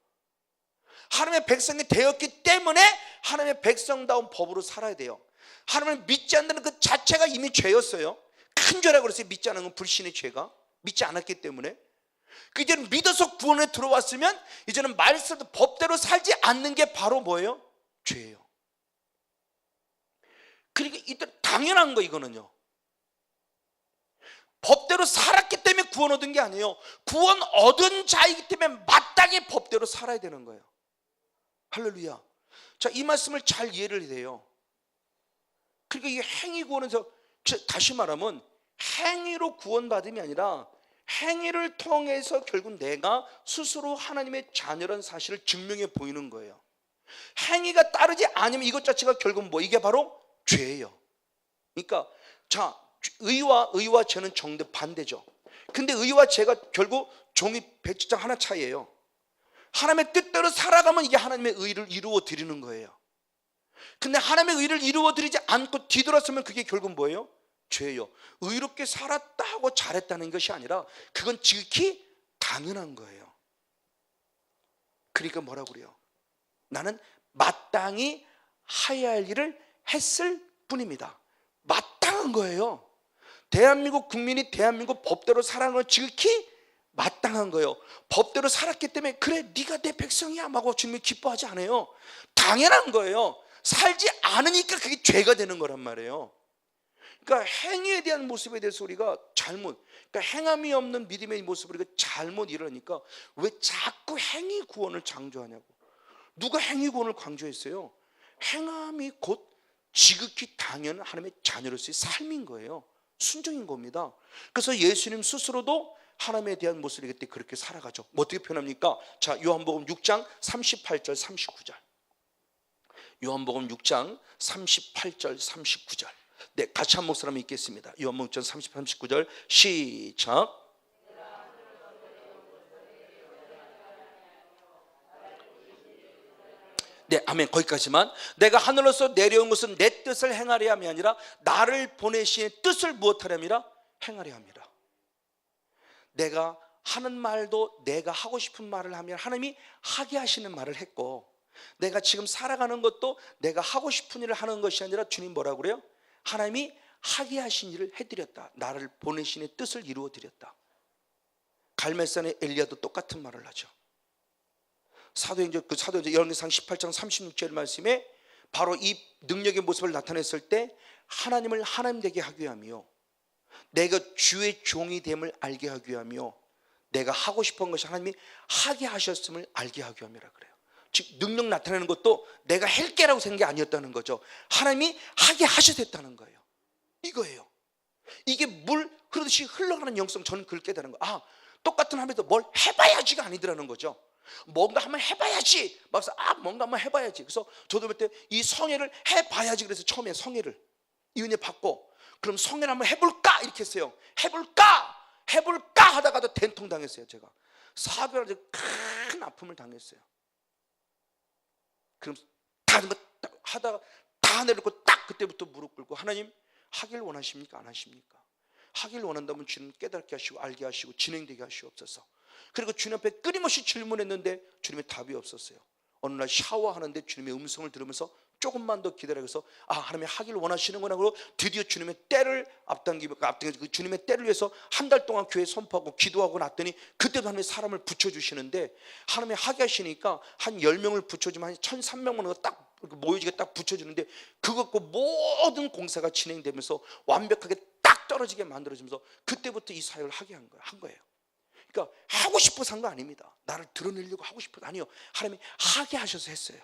하나님의 백성이 되었기 때문에 하나님의 백성다운 법으로 살아야 돼요. 하나님을 믿지 않는 그 자체가 이미 죄였어요. 큰 죄라고 그랬어요. 믿지 않는 건 불신의 죄가. 믿지 않았기 때문에. 이제는 믿어서 구원에 들어왔으면 이제는 말씀도 법대로 살지 않는 게 바로 뭐예요? 죄예요. 그러니까 이때 당연한 거 이거는요. 법대로 살았기 때문에 구원 얻은 게 아니에요. 구원 얻은 자이기 때문에 마땅히 법대로 살아야 되는 거예요. 할렐루야. 자, 이 말씀을 잘 이해를 해요. 그러니까 이 행위 구원에서 다시 말하면 행위로 구원받음이 아니라 행위를 통해서 결국 내가 스스로 하나님의 자녀라는 사실을 증명해 보이는 거예요. 행위가 따르지 않으면 이것 자체가 결국 뭐 이게 바로 죄예요. 그러니까 자, 의와 죄는 정대 반대죠. 근데 의와 죄가 결국 종이 백지장 하나 차이예요. 하나님의 뜻대로 살아가면 이게 하나님의 의를 이루어 드리는 거예요. 근데 하나님의 의를 이루어 드리지 않고 뒤돌았으면 그게 결국 뭐예요? 죄예요. 의롭게 살았다 하고 잘했다는 것이 아니라 그건 지극히 당연한 거예요. 그러니까 뭐라고 그래요? 나는 마땅히 해야 할 일을 했을 뿐입니다. 마땅한 거예요. 대한민국 국민이 대한민국 법대로 살아가는 건 지극히 마땅한 거예요. 법대로 살았기 때문에 그래 네가 내 백성이야 하고 주님이 기뻐하지 않아요. 당연한 거예요. 살지 않으니까 그게 죄가 되는 거란 말이에요. 그러니까 행위에 대한 모습에 대해서 우리가 그러니까 행함이 없는 믿음의 모습을 우리가 잘못 이러니까 왜 자꾸 행위 구원을 강조하냐고. 누가 행위 구원을 강조했어요? 행함이 곧 지극히 당연한 하나님의 자녀로서의 삶인 거예요. 순종인 겁니다. 그래서 예수님 스스로도 하나님에 대한 모습을 그때 그렇게 살아가죠. 뭐 어떻게 표현합니까? 자, 요한복음 6장 38절 39절. 요한복음 6장 38절 39절. 네, 같이 한 목소리 한번 읽겠습니다. 요한복음 6장 38, 39절 시작. 네, 아멘. 거기까지만. 내가 하늘로서 내려온 것은 내 뜻을 행하려 함이 아니라 나를 보내신 뜻을 무엇하려 함이라? 행하려 함이라. 내가 하는 말도 내가 하고 싶은 말을 하면 하나님이 하게 하시는 말을 했고, 내가 지금 살아가는 것도 내가 하고 싶은 일을 하는 것이 아니라 주님 뭐라고 그래요? 하나님이 하게 하신 일을 해드렸다. 나를 보내신의 뜻을 이루어드렸다. 갈멜산의 엘리야도 똑같은 말을 하죠. 사도행전 열왕기상 18장 36절 말씀에 바로 이 능력의 모습을 나타냈을 때 하나님을 하나님 되게 하기 위하며 내가 주의 종이 됨을 알게 하기 위하며 내가 하고 싶은 것이 하나님이 하게 하셨음을 알게 하기 위함이라 그래요. 즉 능력 나타내는 것도 내가 할게라고 생각이 아니었다는 거죠. 하나님이 하게 하셨다는 거예요. 이거예요. 이게 물 흐르듯이 흘러가는 영성, 저는 그걸 깨달은 거예요. 아, 똑같은 하면서 뭘 해봐야지가 아니더라는 거죠. 뭔가 한번 해봐야지. 막상 뭔가 한번 해봐야지. 그래서 저도 그때 이 성회를 해봐야지. 그래서 처음에 성회를 이 은혜 받고 그럼 성회를 한번 해볼까 이렇게 했어요. 해볼까 하다가도 된통 당했어요. 제가 4개월 큰 아픔을 당했어요. 그럼 다 하다가 다 내놓고 딱 그때부터 무릎 꿇고 하나님 하길 원하십니까? 안 하십니까? 하길 원한다면 주님 깨닫게 하시고 알게 하시고 진행되게 하시옵소서. 그리고 주님 앞에 끊임없이 질문했는데 주님의 답이 없었어요. 어느 날 샤워하는데 주님의 음성을 들으면서 조금만 더 기다려서 하나님이 하길 원하시는구나. 그리고 드디어 주님의 때를 앞당기고 주님의 때를 위해서 한 달 동안 교회 선포하고 기도하고 났더니 그때도 하나님의 사람을 붙여주시는데 하나님이 하게 하시니까 한 10명을 붙여주면 한 1,300명을 딱 모여지게 딱 붙여주는데 그것 모든 공사가 진행되면서 완벽하게 딱 떨어지게 만들어지면서 그때부터 이 사역을 하게 한 거예요. 그러니까 하고 싶어서 한 거 아닙니다. 나를 드러내려고 하고 싶어서 아니요. 하나님이 하게 하셔서 했어요.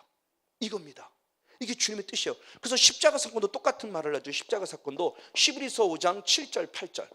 이겁니다. 이게 주님의 뜻이에요. 그래서 십자가 사건도 똑같은 말을 하죠. 십자가 사건도 히브리서 5장 7절 8절.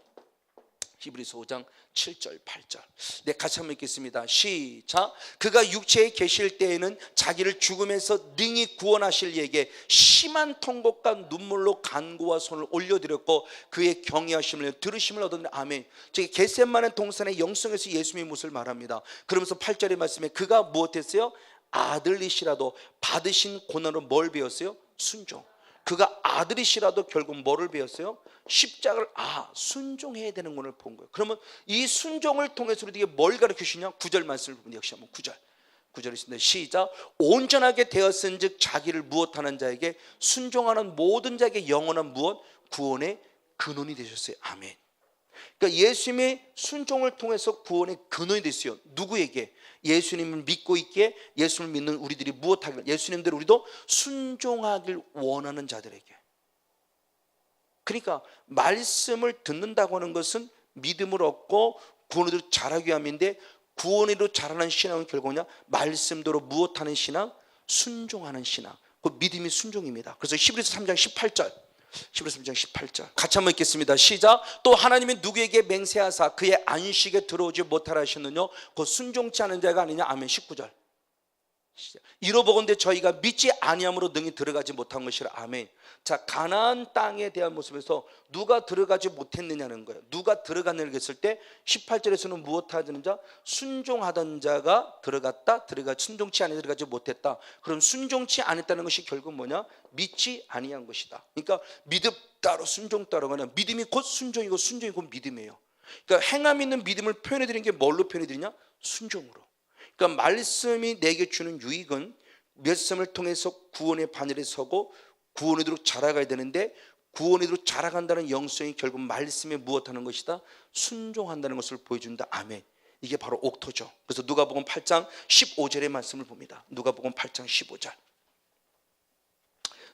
히브리서 5장 7절 8절. 네, 같이 한번 읽겠습니다. 시작. 그가 육체에 계실 때에는 자기를 죽음에서 능히 구원하실 이에게 심한 통곡과 눈물로 간구와 손을 올려드렸고 그의 경외하심을 들으심을 얻었는데 아멘. 즉 겟세마네 동산의 영성에서 예수님의 모습을 말합니다. 그러면서 8절의 말씀에 그가 무엇했어요? 아들이시라도 받으신 고난으로 뭘 배웠어요? 순종. 그가 아들이시라도 결국 뭐를 배웠어요? 십자가를 순종해야 되는 것을 본 거예요. 그러면 이 순종을 통해서 우리에게 뭘 가르치시냐? 9절 말씀을 보면 역시 한번 9절 있습니다. 시작. 온전하게 되었은즉 자기를 무엇하는 자에게 순종하는 모든 자에게 영원한 무엇? 구원의 근원이 되셨어요. 아멘. 그러니까 예수님의 순종을 통해서 구원의 근원이 됐어요. 누구에게? 예수님을 믿고 있기에 예수님을 믿는 우리들이 무엇하길? 예수님대로 우리도 순종하길 원하는 자들에게. 그러니까 말씀을 듣는다고 하는 것은 믿음을 얻고 구원으로 자라기 위함인데 구원으로 자라는 신앙은 결국은 말씀대로 무엇하는 신앙? 순종하는 신앙. 그 믿음이 순종입니다. 그래서 히브리서 3장 18절 히브리서 3장 18절 같이 한번 읽겠습니다. 시작. 또 하나님이 누구에게 맹세하사 그의 안식에 들어오지 못하라 하셨느냐? 곧 순종치 않은 자가 아니냐? 아멘. 19절. 이로보건대 저희가 믿지 아니함으로 능히 들어가지 못한 것이라. 아멘. 자, 가나안 땅에 대한 모습에서 누가 들어가지 못했느냐는 거예요. 누가 들어갔느냐고 했을 때 18절에서는 무엇하던 자? 순종하던 자가 들어갔다. 순종치 않은 들어가지 못했다. 그럼 순종치 않았다는 것이 결국 뭐냐? 믿지 아니한 것이다. 그러니까 믿음 따로 순종 따로가 아니라 믿음이 곧 순종이고 순종이 곧 믿음이에요. 그러니까 행함 있는 믿음을 표현해 드리는 게 뭘로 표현해 드리냐? 순종으로. 그러니까 말씀이 내게 주는 유익은 말씀을 통해서 구원의 바늘에 서고 구원으로 자라가야 되는데 구원으로 자라간다는 영성이 결국 말씀에 무엇하는 것이다? 순종한다는 것을 보여준다. 아멘. 이게 바로 옥토죠. 그래서 누가복음 8장 15절의 말씀을 봅니다. 누가복음 8장 15절.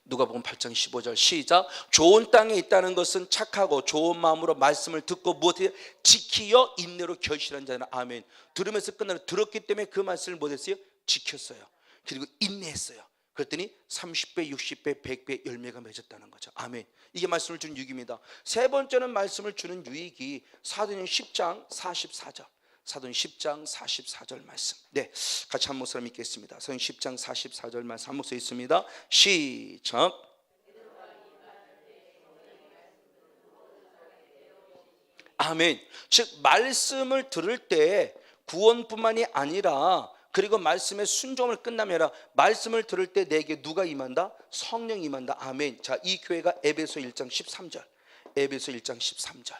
누가복음 8장 15절 시작. 좋은 땅에 있다는 것은 착하고 좋은 마음으로 말씀을 듣고 무엇을 지키어 인내로 결실한 자는 아멘. 들으면서 끝나는 들었기 때문에 그 말씀을 못했어요? 지켰어요. 그리고 인내했어요. 그랬더니 30배, 60배, 100배 열매가 맺었다는 거죠. 아멘. 이게 말씀을 주는 유익입니다. 세 번째는 말씀을 주는 유익이 사도행전 10장 44절. 사도행 10장 44절 말씀. 네, 같이 한 목소리 읽겠습니다. 사도행 10장 44절 말씀 한 목소리 있습니다. 시작. 아멘. 즉 말씀을 들을 때 구원뿐만이 아니라, 그리고 말씀의 순종을 끝나면 아니라 말씀을 들을 때 내게 누가 임한다? 성령이 임한다. 아멘. 자, 이 교회가 에베소 1장 13절. 에베소 1장 13절.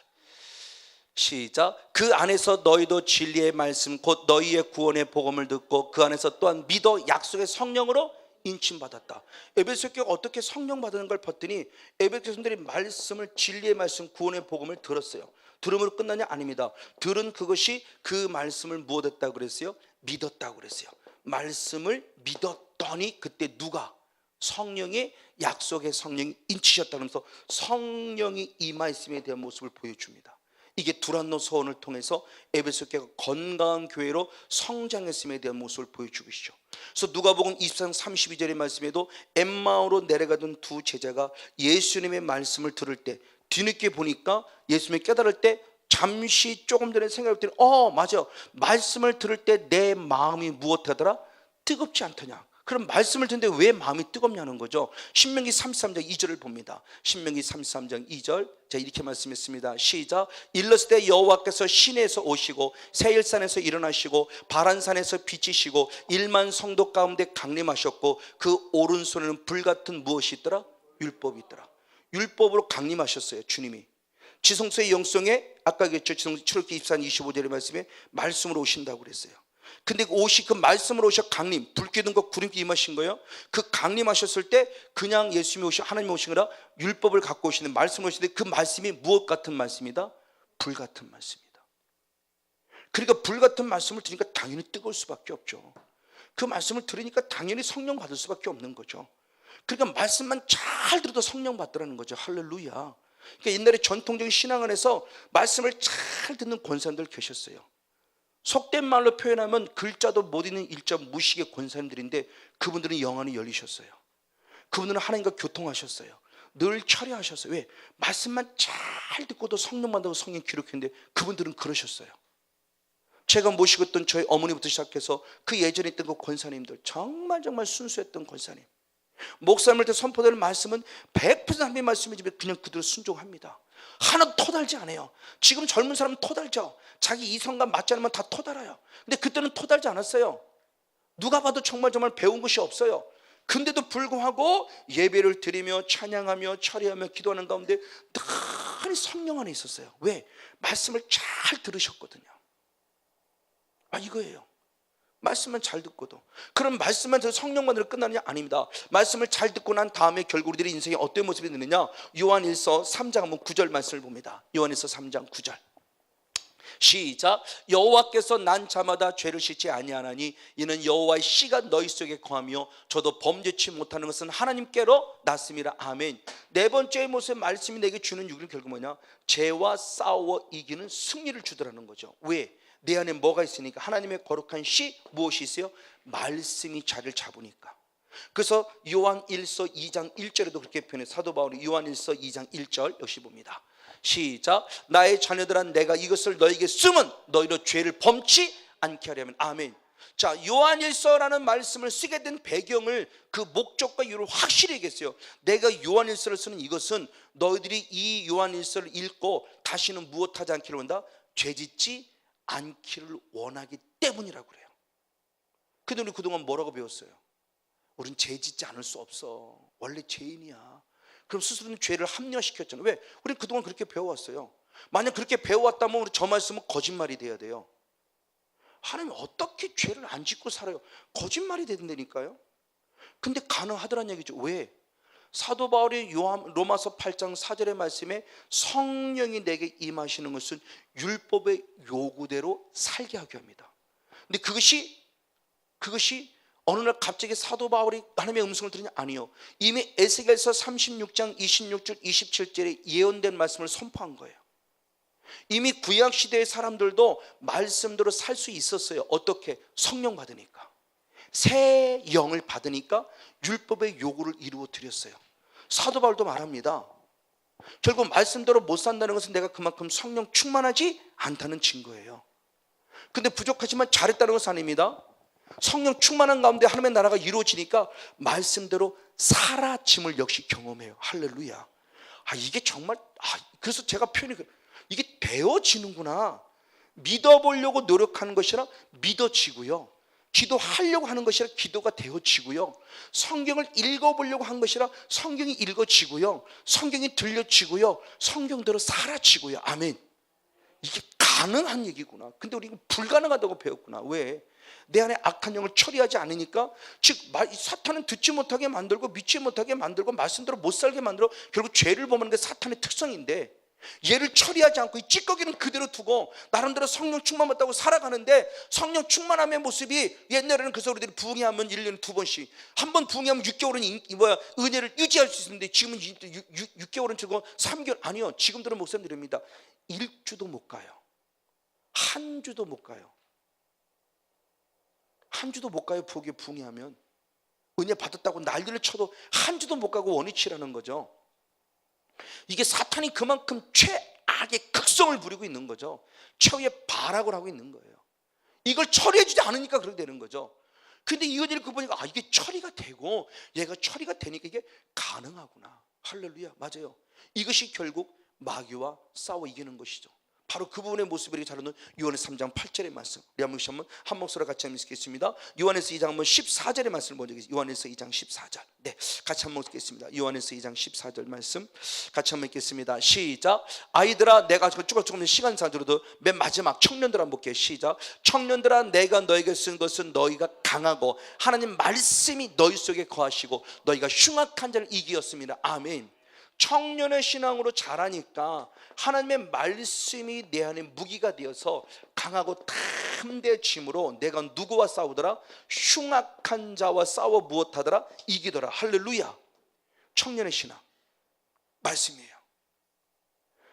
시작. 그 안에서 너희도 진리의 말씀 곧 너희의 구원의 복음을 듣고 그 안에서 또한 믿어 약속의 성령으로 인침받았다. 에베소 교회가 어떻게 성령 받는 걸 봤더니 에베소 교인들이 말씀을, 진리의 말씀, 구원의 복음을 들었어요. 들음으로 끝나냐? 아닙니다. 들은 그것이 그 말씀을 무엇했다고 그랬어요? 믿었다고 그랬어요. 말씀을 믿었더니 그때 누가? 성령의 약속의 성령이 인치셨다면서 성령이 임하였음에 대한 모습을 보여줍니다. 이게 두란노 서원을 통해서 에베소 교회가 건강한 교회로 성장했음에 대한 모습을 보여주고 있죠. 그래서 누가복음 24장 32절의 말씀에도 엠마오로 내려가던 두 제자가 예수님의 말씀을 들을 때 뒤늦게 보니까 예수님이 깨달을 때 잠시 조금 전에 생각할 때는 맞아, 말씀을 들을 때 내 마음이 무엇하더라? 뜨겁지 않더냐. 그럼 말씀을 듣는데 왜 마음이 뜨겁냐는 거죠. 신명기 33장 2절을 봅니다. 신명기 33장 2절. 자, 이렇게 말씀했습니다. 시작. 일렀을 때 여호와께서 시내에서 오시고 세일산에서 일어나시고 바란산에서 비치시고 1만 성도 가운데 강림하셨고 그 오른손에는 불같은 무엇이 있더라? 율법이 있더라. 율법으로 강림하셨어요. 주님이 지성소의 영성에, 아까 얘기했죠, 지성소 출애굽기 24장 25절의 말씀에 말씀으로 오신다고 그랬어요. 근데 그 말씀으로 오셔 강림, 불기둥과 구름이 임하신 거예요. 그 강림하셨을 때 그냥 예수님이 하나님이 오신 거라 율법을 갖고 오시는, 말씀을 오시는데 그 말씀이 무엇 같은 말씀이다? 불 같은 말씀이다. 그러니까 불 같은 말씀을 들으니까 당연히 뜨거울 수밖에 없죠. 그 말씀을 들으니까 당연히 성령 받을 수밖에 없는 거죠. 그러니까 말씀만 잘 들어도 성령 받더라는 거죠. 할렐루야. 그러니까 옛날에 전통적인 신앙 안에서 말씀을 잘 듣는 권사님들 계셨어요. 속된 말로 표현하면 글자도 못 읽는 일자 무식의 권사님들인데 그분들은 영안이 열리셨어요. 그분들은 하나님과 교통하셨어요. 늘 철회하셨어요. 왜? 말씀만 잘 듣고도 성령 받다고 성경 기록했는데 그분들은 그러셨어요. 제가 모시고 있던 저희 어머니부터 시작해서 그 예전에 있던 그 권사님들, 정말 순수했던 권사님, 목사님한테 선포되는 말씀은 100% 하나님의 말씀이지만 그냥 그대로 순종합니다. 하나도 토달지 않아요. 지금 젊은 사람은 토달죠. 자기 이성과 맞지 않으면 다 토달아요. 근데 그때는 토달지 않았어요. 누가 봐도 정말 배운 것이 없어요. 근데도 불구하고 예배를 드리며 찬양하며 철회하며 기도하는 가운데 늘 성령 안에 있었어요. 왜? 말씀을 잘 들으셨거든요. 이거예요. 말씀만 잘 듣고도. 그럼 말씀만 들어 성령만으로 끝나느냐? 아닙니다. 말씀을 잘 듣고 난 다음에 결국 우리들의 인생에 어떤 모습이 되느냐? 요한일서 3장 한번 9절 말씀을 봅니다. 요한일서 3장 9절. 시작. 여호와께서 난 자마다 죄를 씻지 아니하나니 이는 여호와의 씨가 너희 속에 거하며 저도 범죄치 못하는 것은 하나님께로 났음이라. 아멘. 네 번째 모습의 말씀이 내게 주는 유익은 결국 뭐냐? 죄와 싸워 이기는 승리를 주더라는 거죠. 왜? 내 안에 뭐가 있으니까? 하나님의 거룩한 씨, 무엇이 있어요? 말씀이 자리를 잡으니까. 그래서 요한 1서 2장 1절에도 그렇게 표현해. 사도 바울이 요한 1서 2장 1절 역시 봅니다. 시작. 나의 자녀들아 내가 이것을 너에게 쓰면 너희로 죄를 범치 않게 하려면. 아멘. 자, 요한 1서라는 말씀을 쓰게 된 배경을, 그 목적과 이유를 확실히 얘기했어요. 내가 요한 1서를 쓰는 이것은 너희들이 이 요한 1서를 읽고 다시는 무엇하지 않기를 원한다? 죄짓지 않기를 원하기 때문이라고 그래요. 근데 우리 그동안 뭐라고 배웠어요? 우린 죄 짓지 않을 수 없어. 원래 죄인이야. 그럼 스스로는 죄를 합리화시켰잖아요. 왜? 우린 그동안 그렇게 배워왔어요. 만약 그렇게 배워왔다면 우리 저 말씀은 거짓말이 돼야 돼요. 하나님 어떻게 죄를 안 짓고 살아요? 거짓말이 된다니까요. 근데 가능하더란 얘기죠. 왜? 사도 바울이 로마서 8장 4절의 말씀에 성령이 내게 임하시는 것은 율법의 요구대로 살게 하게 합니다. 근데 그것이 어느 날 갑자기 사도 바울이 하나님의 음성을 들으냐? 아니요. 이미 에스겔서 36장 26절 27절에 예언된 말씀을 선포한 거예요. 이미 구약시대의 사람들도 말씀대로 살 수 있었어요. 어떻게? 성령 받으니까. 새 영을 받으니까 율법의 요구를 이루어 드렸어요. 사도 바울도 말합니다. 결국 말씀대로 못 산다는 것은 내가 그만큼 성령 충만하지 않다는 증거예요. 근데 부족하지만 잘했다는 것은 아닙니다. 성령 충만한 가운데 하나님의 나라가 이루어지니까 말씀대로 사라짐을 역시 경험해요. 할렐루야. 이게 정말 그래서 제가 이게 되어지는구나. 믿어보려고 노력하는 것이라 믿어지고요, 기도하려고 하는 것이라 기도가 되어지고요, 성경을 읽어보려고 한 것이라 성경이 읽어지고요, 성경이 들려지고요, 성경대로 사라지고요. 아멘. 이게 가능한 얘기구나. 근데 우리 불가능하다고 배웠구나. 왜? 내 안에 악한 영을 처리하지 않으니까. 즉 사탄은 듣지 못하게 만들고 믿지 못하게 만들고 말씀대로 못 살게 만들어 결국 죄를 범하는 게 사탄의 특성인데, 얘를 처리하지 않고 이 찌꺼기는 그대로 두고 나름대로 성령 충만 받다고 살아가는데, 성령 충만함의 모습이 옛날에는 그래서 우리들이 부흥회하면 1년에 2번씩, 한 번 부흥회하면 6개월은 은혜를 유지할 수 있었는데 지금은 6개월은 저거 3개월 아니요. 지금들은 목사님들입니다. 1주도 못 가요. 한 주도 못 가요. 한 주도 못 가요. 부흥회하면 은혜 받았다고 난리를 쳐도 한 주도 못 가고 원위치라는 거죠. 이게 사탄이 그만큼 최악의 극성을 부리고 있는 거죠. 최후의 발악을 하고 있는 거예요. 이걸 처리해주지 않으니까 그렇게 되는 거죠. 근데 이 은혜를 보니까 이게 처리가 되고 얘가 처리가 되니까 이게 가능하구나. 할렐루야. 맞아요. 이것이 결국 마귀와 싸워 이기는 것이죠. 바로 그 부분의 모습을 잘 얻는 요한에서 3장 8절의 말씀, 우리 한 목소리로 같이 한번 읽겠습니다. 요한에서 2장 14절의 말씀을 먼저 읽겠습니다. 요한에서 2장 14절. 네, 같이 한번 읽겠습니다. 요한에서 2장 14절 말씀 같이 한번 읽겠습니다. 시작. 아이들아, 내가 조금 시간상 들어도 맨 마지막 청년들 한번 볼게요. 시작. 청년들아, 내가 너에게 쓴 것은 너희가 강하고 하나님 말씀이 너희 속에 거하시고 너희가 흉악한 자를 이기었습니다. 아멘. 청년의 신앙으로 자라니까 하나님의 말씀이 내 안에 무기가 되어서 강하고 탐대짐으로 내가 누구와 싸우더라? 흉악한 자와 싸워 무엇하더라? 이기더라. 할렐루야. 청년의 신앙 말씀이에요.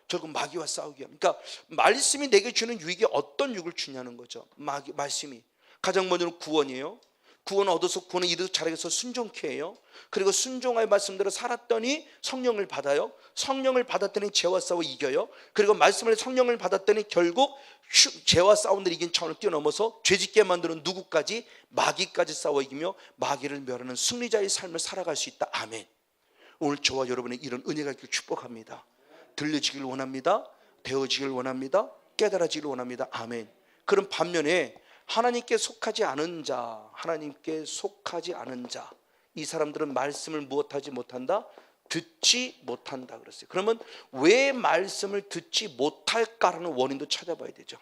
결국 마귀와 싸우기 합니다. 그러니까 말씀이 내게 주는 유익이 어떤 유익을 주냐는 거죠. 말씀이 가장 먼저는 구원이에요. 구원을 얻어서 구원을 이루어 자라게서 순종케 해요. 그리고 순종의 말씀대로 살았더니 성령을 받아요. 성령을 받았더니 죄와 싸워 이겨요. 그리고 말씀을 성령을 받았더니 결국 죄와 싸움을 이긴 차원을 뛰어넘어서 죄짓게 만드는 누구까지? 마귀까지 싸워 이기며 마귀를 멸하는 승리자의 삶을 살아갈 수 있다. 아멘. 오늘 저와 여러분의 이런 은혜가 있기를 축복합니다. 들려지길 원합니다. 되어지길 원합니다. 깨달아지길 원합니다. 아멘. 그런 반면에 하나님께 속하지 않은 자, 하나님께 속하지 않은 자, 이 사람들은 말씀을 무엇하지 못한다? 듣지 못한다 그랬어요. 그러면 왜 말씀을 듣지 못할까라는 원인도 찾아봐야 되죠.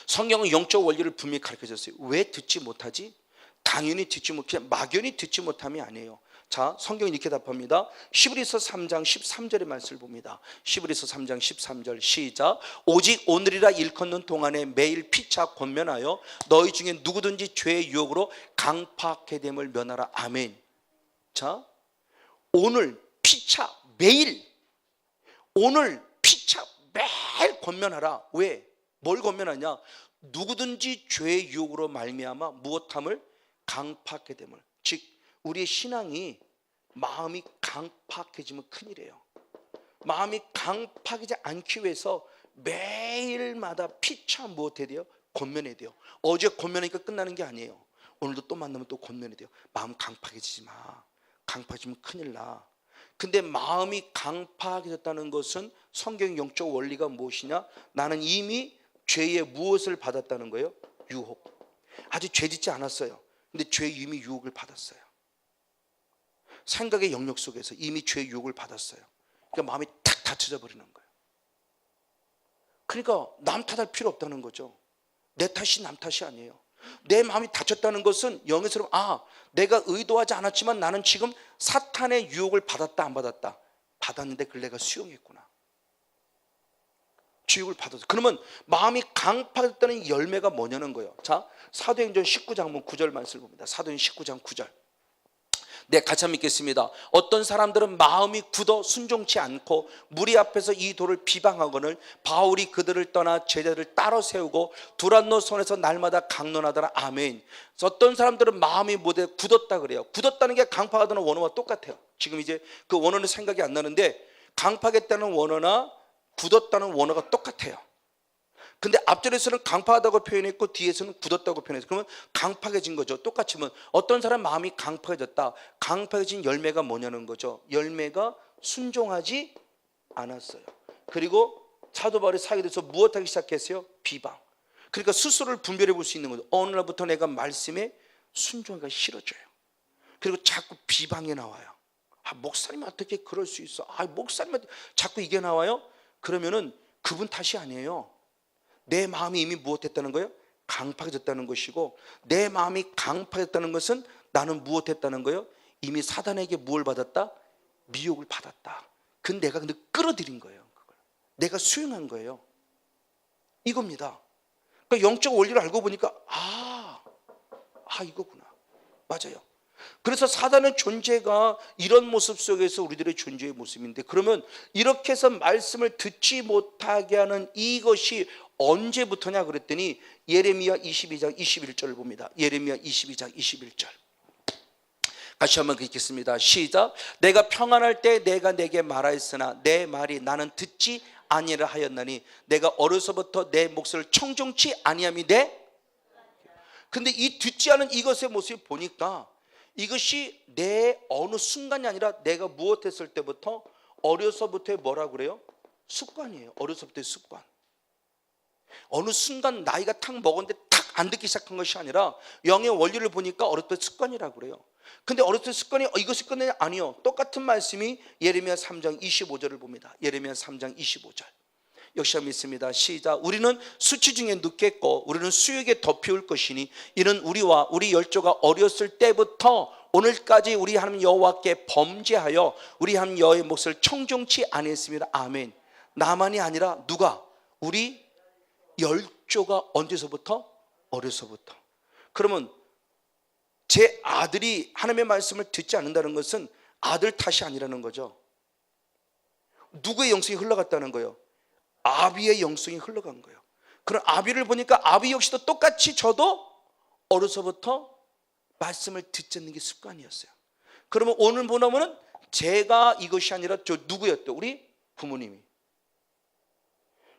성경은 영적 원리를 분명히 가르쳐줬어요. 왜 듣지 못하지? 당연히 듣지 못, 그냥 막연히 듣지 못함이 아니에요. 자, 성경이 이렇게 답합니다. 히브리서 3장 13절의 말씀을 봅니다. 히브리서 3장 13절 시작. 오직 오늘이라 일컫는 동안에 매일 피차 권면하여 너희 중에 누구든지 죄의 유혹으로 강팍해 됨을 면하라. 아멘. 자, 오늘 피차 매일, 오늘 피차 매일 권면하라. 왜? 뭘 권면하냐? 누구든지 죄의 유혹으로 말미암아 무엇함을 강팍해 됨을. 즉 우리의 신앙이 마음이 강팍해지면 큰일이에요. 마음이 강팍이지 않기 위해서 매일마다 피차 무엇해야 돼요? 권면해야 돼요. 어제 권면하니까 끝나는 게 아니에요. 오늘도 또 만나면 또 권면해야 돼요. 마음 강팍해지지 마. 강팍해지면 큰일 나. 근데 마음이 강팍해졌다는 것은 성경 영적 원리가 무엇이냐? 나는 이미 죄의 무엇을 받았다는 거예요? 유혹. 아직 죄 짓지 않았어요. 근데 죄의 이미 유혹을 받았어요. 생각의 영역 속에서 이미 죄의 유혹을 받았어요. 그러니까 마음이 탁 닫혀져 버리는 거예요. 그러니까 남 탓할 필요 없다는 거죠. 내 탓이 남 탓이 아니에요. 내 마음이 닫혔다는 것은 영에서 내가 의도하지 않았지만 나는 지금 사탄의 유혹을 받았다 안 받았다? 받았는데 그걸 내가 수용했구나. 유혹을 받았어. 그러면 마음이 강팍했다는 열매가 뭐냐는 거예요. 자, 사도행전 19장 9절 말씀을 봅니다. 사도행전 19장 9절. 네, 같이 한번 읽겠습니다. 어떤 사람들은 마음이 굳어 순종치 않고 무리 앞에서 이 도를 비방하거늘 바울이 그들을 떠나 제자들을 따로 세우고 두란노 손에서 날마다 강론하더라. 아멘. 어떤 사람들은 마음이 못해 굳었다 그래요. 굳었다는 게 강팍하다는 원어와 똑같아요. 지금 이제 그 원어는 생각이 안 나는데 강팍했다는 원어나 굳었다는 원어가 똑같아요. 근데 앞절에서는 강팍하다고 표현했고 뒤에서는 굳었다고 표현했어요. 그러면 강팍해진 거죠. 똑같이 면 어떤 사람 마음이 강팍해졌다. 강팍해진 열매가 뭐냐는 거죠. 열매가 순종하지 않았어요. 그리고 사도 바울이 사역에 대해서 무엇하기 시작했어요? 비방. 그러니까 스스로를 분별해 볼 수 있는 거죠. 어느 날부터 내가 말씀에 순종하기가 싫어져요. 그리고 자꾸 비방이 나와요. 목사님 어떻게 그럴 수 있어? 목사님 자꾸 이게 나와요? 그러면은 그분 탓이 아니에요. 내 마음이 이미 무엇했다는 거예요? 강팍해졌다는 것이고, 내 마음이 강팍했다는 것은 나는 무엇했다는 거예요? 이미 사단에게 무엇을 받았다? 미혹을 받았다. 근데 내가 끌어들인 거예요. 그걸. 내가 수용한 거예요. 이겁니다. 그러니까 영적 원리를 알고 보니까 이거구나. 맞아요. 그래서 사단의 존재가 이런 모습 속에서 우리들의 존재의 모습인데, 그러면 이렇게 해서 말씀을 듣지 못하게 하는 이것이 언제부터냐 그랬더니 예레미야 22장 21절을 봅니다. 예레미야 22장 21절 같이 한번 읽겠습니다. 시작. 내가 평안할 때 내가 내게 말하였으나 내 말이 나는 듣지 아니라 하였나니 내가 어려서부터 내 목소리를 청종치 아니함이 근데 이 듣지 않은 이것의 모습을 보니까 이것이 내 어느 순간이 아니라 내가 무엇했을 때부터 어려서부터의 뭐라고 그래요? 습관이에요. 어려서부터의 습관. 어느 순간 나이가 탁 먹었는데 탁 안 듣기 시작한 것이 아니라 영의 원리를 보니까 어렸을 때 습관이라고 그래요. 근데 어렸을 때 습관이 이것이 끝내냐? 아니요. 똑같은 말씀이 예레미야 3장 25절을 봅니다. 예레미야 3장 25절 역시 한번 있습니다. 시작. 우리는 수치 중에 눕겠고 우리는 수육에 덮이올 것이니 이는 우리와 우리 열조가 어렸을 때부터 오늘까지 우리 하나님 여호와께 범죄하여 우리 하나님 여호와의 몫을 청종치 아니했습니다. 아멘. 나만이 아니라 누가? 우리 열조가 언제서부터? 어려서부터. 그러면 제 아들이 하나님의 말씀을 듣지 않는다는 것은 아들 탓이 아니라는 거죠. 누구의 영성이 흘러갔다는 거예요? 아비의 영성이 흘러간 거예요. 그럼 아비를 보니까 아비 역시도 똑같이 저도 어려서부터 말씀을 듣지 않는 게 습관이었어요. 그러면 오늘 보면 제가 이것이 아니라 저 누구였대? 우리 부모님이.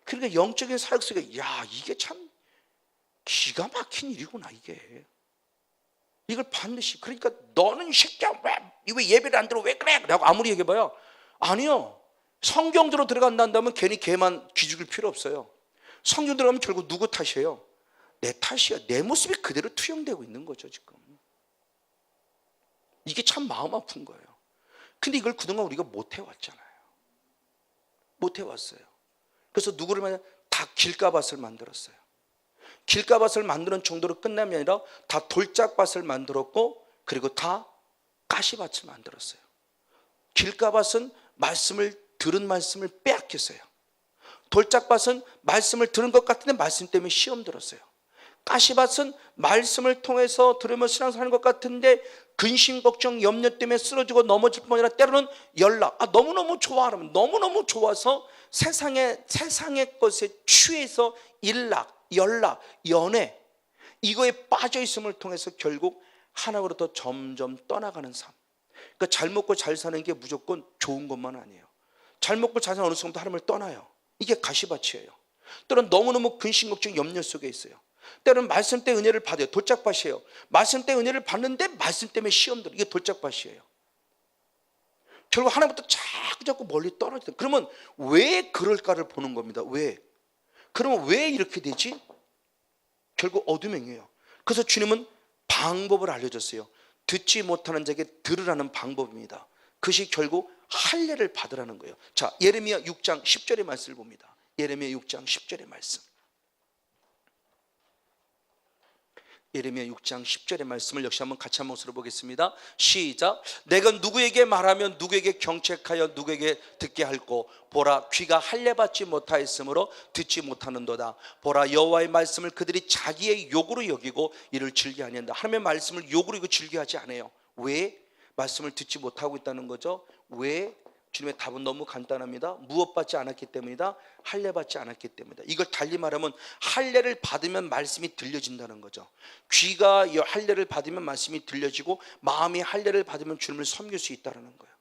그러니까 영적인 사역 속에 이게 참 기가 막힌 일이구나 이게. 이걸 반드시, 그러니까 너는 이 새끼야 왜 예배를 안 들어 왜 그래? 라고 아무리 얘기해봐요. 아니요. 성경대로 들어간다면 괜히 걔만 기죽을 필요 없어요. 성경 들어가면 결국 누구 탓이에요? 내 탓이야. 내 모습이 그대로 투영되고 있는 거죠 지금. 이게 참 마음 아픈 거예요. 근데 이걸 그동안 우리가 못 해왔잖아요. 못 해왔어요. 그래서 누구를 만나 다 길가밭을 만들었어요. 길가밭을 만드는 정도로 끝남이 아니라 다 돌짝밭을 만들었고 그리고 다 가시밭을 만들었어요. 길가밭은 들은 말씀을 빼앗겼어요. 돌짝밭은 말씀을 들은 것 같은데 말씀 때문에 시험 들었어요. 가시밭은 말씀을 통해서 들으며 신앙생활 하는 것 같은데 근심, 걱정, 염려 때문에 쓰러지고 넘어질 뿐 아니라 때로는 연락, 너무너무 좋아하면 너무너무 좋아서 세상의 것에 취해서 일락, 연락, 연애 이거에 빠져있음을 통해서 결국 하나로부터 점점 떠나가는 삶. 그러니까 잘 먹고 잘 사는 게 무조건 좋은 것만 아니에요. 잘 먹고 잘 사는 어느 순간부터 하나님을 떠나요. 이게 가시밭이에요. 때로는 너무너무 근심, 걱정, 염려 속에 있어요. 때로는 말씀 때 은혜를 받아요. 돌짝밭이에요. 말씀 때 은혜를 받는데 말씀 때문에 시험 들어요. 이게 돌짝밭이에요. 결국 하나님부터 자꾸 멀리 떨어지다. 그러면 왜 그럴까를 보는 겁니다. 왜? 그러면 왜 이렇게 되지? 결국 어두명이에요. 그래서 주님은 방법을 알려줬어요. 듣지 못하는 자에게 들으라는 방법입니다. 그것이 결국 할례를 받으라는 거예요. 자, 예레미야 6장 10절의 말씀을 봅니다. 예레미야 6장 10절의 말씀. 예레미야 6장 10절의 말씀을 역시 한번 같이 한번 들어보겠습니다. 시작. 내가 누구에게 말하면 누구에게 경책하여 누구에게 듣게 할꼬. 보라, 귀가 할례받지 못하였으므로 듣지 못하는도다. 보라, 여호와의 말씀을 그들이 자기의 욕으로 여기고 이를 즐겨하는다. 하나님의 말씀을 욕으로 여기고 즐겨하지 않아요. 왜? 말씀을 듣지 못하고 있다는 거죠. 왜? 주님의 답은 너무 간단합니다. 무엇받지 않았기 때문이다. 할례받지 않았기 때문이다. 이걸 달리 말하면 할례를 받으면 말씀이 들려진다는 거죠. 귀가 할례를 받으면 말씀이 들려지고 마음이 할례를 받으면 주님을 섬길 수 있다는 거예요.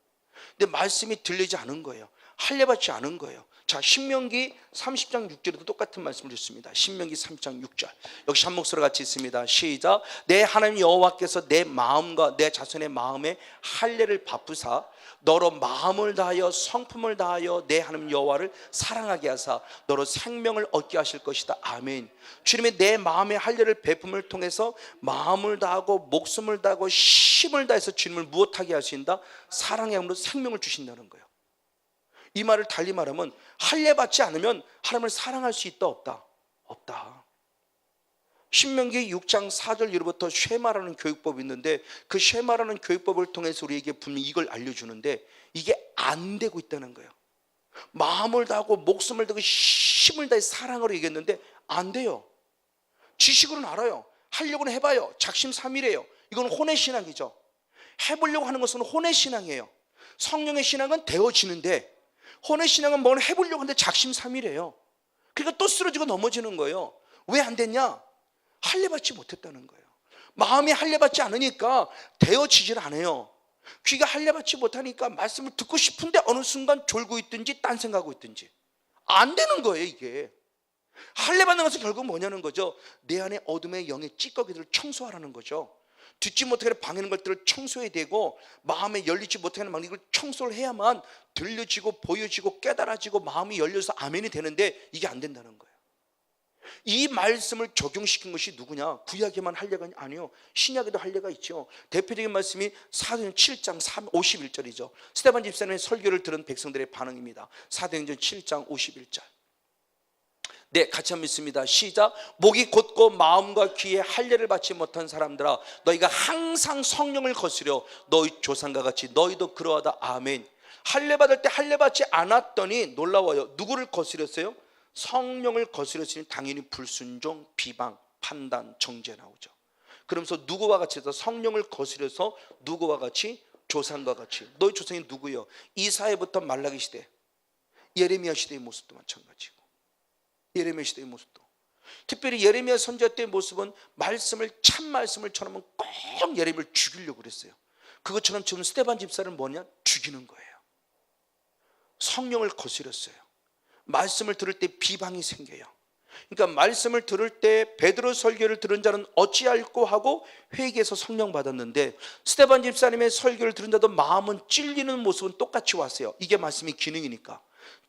근데 말씀이 들리지 않은 거예요. 할례받지 않은 거예요. 자, 신명기 30장 6절에도 똑같은 말씀을 주셨습니다. 신명기 30장 6절. 역시 한 목소리 같이 있습니다. 시작. 내 하나님 여호와께서 내 마음과 내 자손의 마음에 할례를 바쁘사 너로 마음을 다하여 성품을 다하여 내 하나님 여호와를 사랑하게 하사 너로 생명을 얻게 하실 것이다. 아멘. 주님의 내 마음의 할례를 베품을 통해서 마음을 다하고 목숨을 다하고 힘을 다해서 주님을 무엇하게 하신다? 사랑의 힘으로 생명을 주신다는 거예요. 이 말을 달리 말하면 할례 받지 않으면 하나님을 사랑할 수 있다 없다? 없다. 신명기 6장 4절 이후부터 쉐마라는 교육법이 있는데 그 쉐마라는 교육법을 통해서 우리에게 분명히 이걸 알려주는데 이게 안 되고 있다는 거예요. 마음을 다하고 목숨을 다하고 힘을 다해 사랑으로 얘기했는데 안 돼요. 지식으로는 알아요. 하려고는 해봐요. 작심삼일이에요. 이건 혼의 신앙이죠. 해보려고 하는 것은 혼의 신앙이에요. 성령의 신앙은 되어지는데 혼의 신앙은 뭘 해보려고 하는데 작심삼일이에요. 그러니까 또 쓰러지고 넘어지는 거예요. 왜 안 됐냐? 할례받지 못했다는 거예요. 마음이 할례받지 않으니까 되어지질 않아요. 귀가 할례받지 못하니까 말씀을 듣고 싶은데 어느 순간 졸고 있든지 딴 생각하고 있든지 안 되는 거예요. 이게 할례받는 것은 결국 뭐냐는 거죠. 내 안에 어둠의 영의 찌꺼기들을 청소하라는 거죠. 듣지 못하게 방해하는 것들을 청소해야 되고 마음에 열리지 못하는 이걸 청소를 해야만 들려지고 보여지고 깨달아지고 마음이 열려서 아멘이 되는데 이게 안 된다는 거예요. 이 말씀을 적용시킨 것이 누구냐? 구약에만 할례가 아니요, 신약에도 할례가 있죠. 대표적인 말씀이 사도행전 7장 51절이죠 스데반 집사님의 설교를 들은 백성들의 반응입니다. 사도행전 7장 51절. 네, 같이 한번 읽습니다. 시작. 목이 곧고 마음과 귀에 할례를 받지 못한 사람들아 너희가 항상 성령을 거스려 너희 조상과 같이 너희도 그러하다. 아멘. 할례 받을 때 할례 받지 않았더니 놀라워요. 누구를 거스렸어요? 성령을 거스렸으니 당연히 불순종, 비방, 판단, 정죄 나오죠. 그러면서 누구와 같이 해서 성령을 거스려서 누구와 같이? 조상과 같이. 너희 조상이 누구예요? 이사야부터 말라기 시대, 예레미야 시대의 모습도 마찬가지고 예레미야 시대의 모습도 특별히 예레미야 선지자 때의 모습은 말씀을 참 말씀을 전하면 꼭 예레미야를 죽이려고 그랬어요. 그것처럼 지금 스데반 집사는 뭐냐? 죽이는 거예요. 성령을 거스렸어요. 말씀을 들을 때 비방이 생겨요. 그러니까 말씀을 들을 때 베드로 설교를 들은 자는 어찌할꼬 하고 회개해서 성령 받았는데 스데반 집사님의 설교를 들은 자도 마음은 찔리는 모습은 똑같이 왔어요. 이게 말씀의 기능이니까.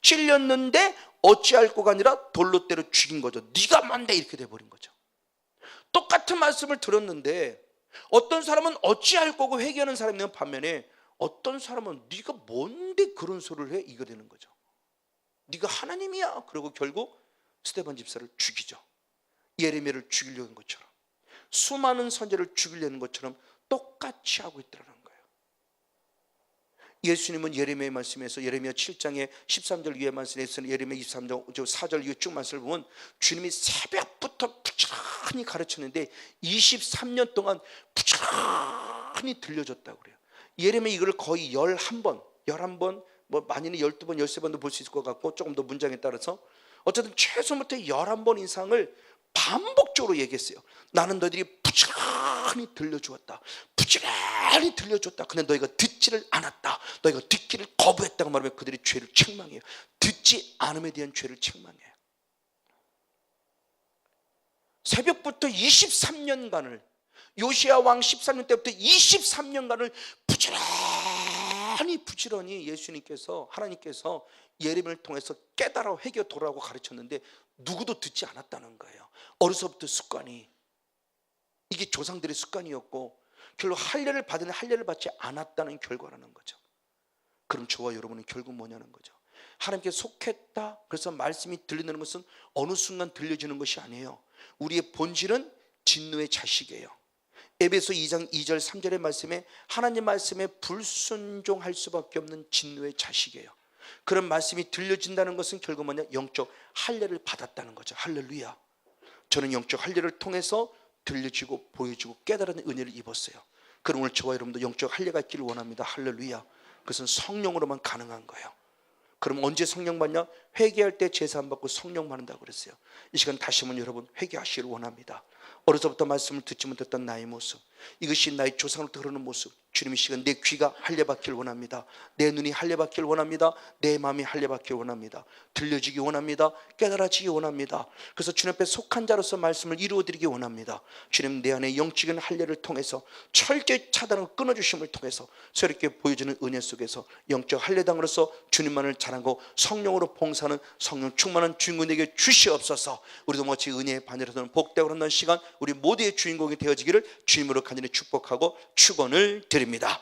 찔렸는데 어찌할꼬가 아니라 돌로 때려 죽인 거죠. 네가 뭔데 이렇게 돼버린 거죠. 똑같은 말씀을 들었는데 어떤 사람은 어찌할꼬고 회개하는 사람이 있는 반면에 어떤 사람은 네가 뭔데 그런 소리를 해? 이거 되는 거죠. 네가 하나님이야. 그리고 결국 스데반 집사를 죽이죠. 예레미야를 죽이려는 한 것처럼 수많은 선지자를 죽이려는 것처럼 똑같이 하고 있더라는 거예요. 예수님은 예레미야의 말씀에서 예레미야 7장의 13절 위에 말씀에서 예레미야 23장 4절 위에 쭉 말씀을 보면 주님이 새벽부터 부지런히 가르쳤는데 23년 동안 부지런히 들려줬다고 그래요. 예레미야 이걸 거의 11번 뭐 많이는 12번, 13번도 볼 수 있을 것 같고 조금 더 문장에 따라서 어쨌든 최소부터 11번 이상을 반복적으로 얘기했어요. 나는 너희들이 부지런히 들려주었다. 부지런히 들려줬다. 근데 너희가 듣지를 않았다. 너희가 듣기를 거부했다고 말하면 그들이 죄를 책망해요. 듣지 않음에 대한 죄를 책망해요. 새벽부터 23년간을 요시야 왕 13년 때부터 23년간을 부지런히 예수님께서 하나님께서 예레미야를 통해서 깨달아 회개 돌아오고 가르쳤는데 누구도 듣지 않았다는 거예요. 어려서부터 습관이 이게 조상들의 습관이었고 결국 할례를 받은 할례를 받지 않았다는 결과라는 거죠. 그럼 저와 여러분은 결국 뭐냐는 거죠. 하나님께 속했다. 그래서 말씀이 들리는 것은 어느 순간 들려지는 것이 아니에요. 우리의 본질은 진노의 자식이에요. 에베소 2장 2절 3절의 말씀에 하나님 말씀에 불순종할 수밖에 없는 진노의 자식이에요. 그런 말씀이 들려진다는 것은 결국 뭐냐? 영적 할례를 받았다는 거죠. 할렐루야. 저는 영적 할례를 통해서 들려지고 보여지고 깨달은 은혜를 입었어요. 그럼 오늘 저와 여러분도 영적 할례가 있기를 원합니다. 할렐루야. 그것은 성령으로만 가능한 거예요. 그럼 언제 성령 받냐? 회개할 때 제사 안 받고 성령 받는다고 그랬어요. 이 시간 다시 한번 여러분 회개하시기를 원합니다. 어려서부터 말씀을 듣지 못했던 나의 모습, 이것이 나의 조상으로부터 흐르는 모습, 주님 이 시간 내 귀가 할례받기를 원합니다. 내 눈이 할례받기를 원합니다. 내 마음이 할례받기를 원합니다. 들려지기 원합니다. 깨달아지기 원합니다. 그래서 주님 앞에 속한 자로서 말씀을 이루어드리기 원합니다. 주님 내 안에 영적인 할례를 통해서 철저히 차단하고 끊어주심을 통해서 새롭게 보여주는 은혜 속에서 영적 할례당으로서 주님만을 자랑하고 성령으로 봉사하는 성령 충만한 주인공에게 주시옵소서. 우리도 마치 은혜의 바늘에서는 복되고 그런다는 시간 우리 모두의 주인공이 되어지기를 주님으로 간절히 축복하고 축원을 드립니다.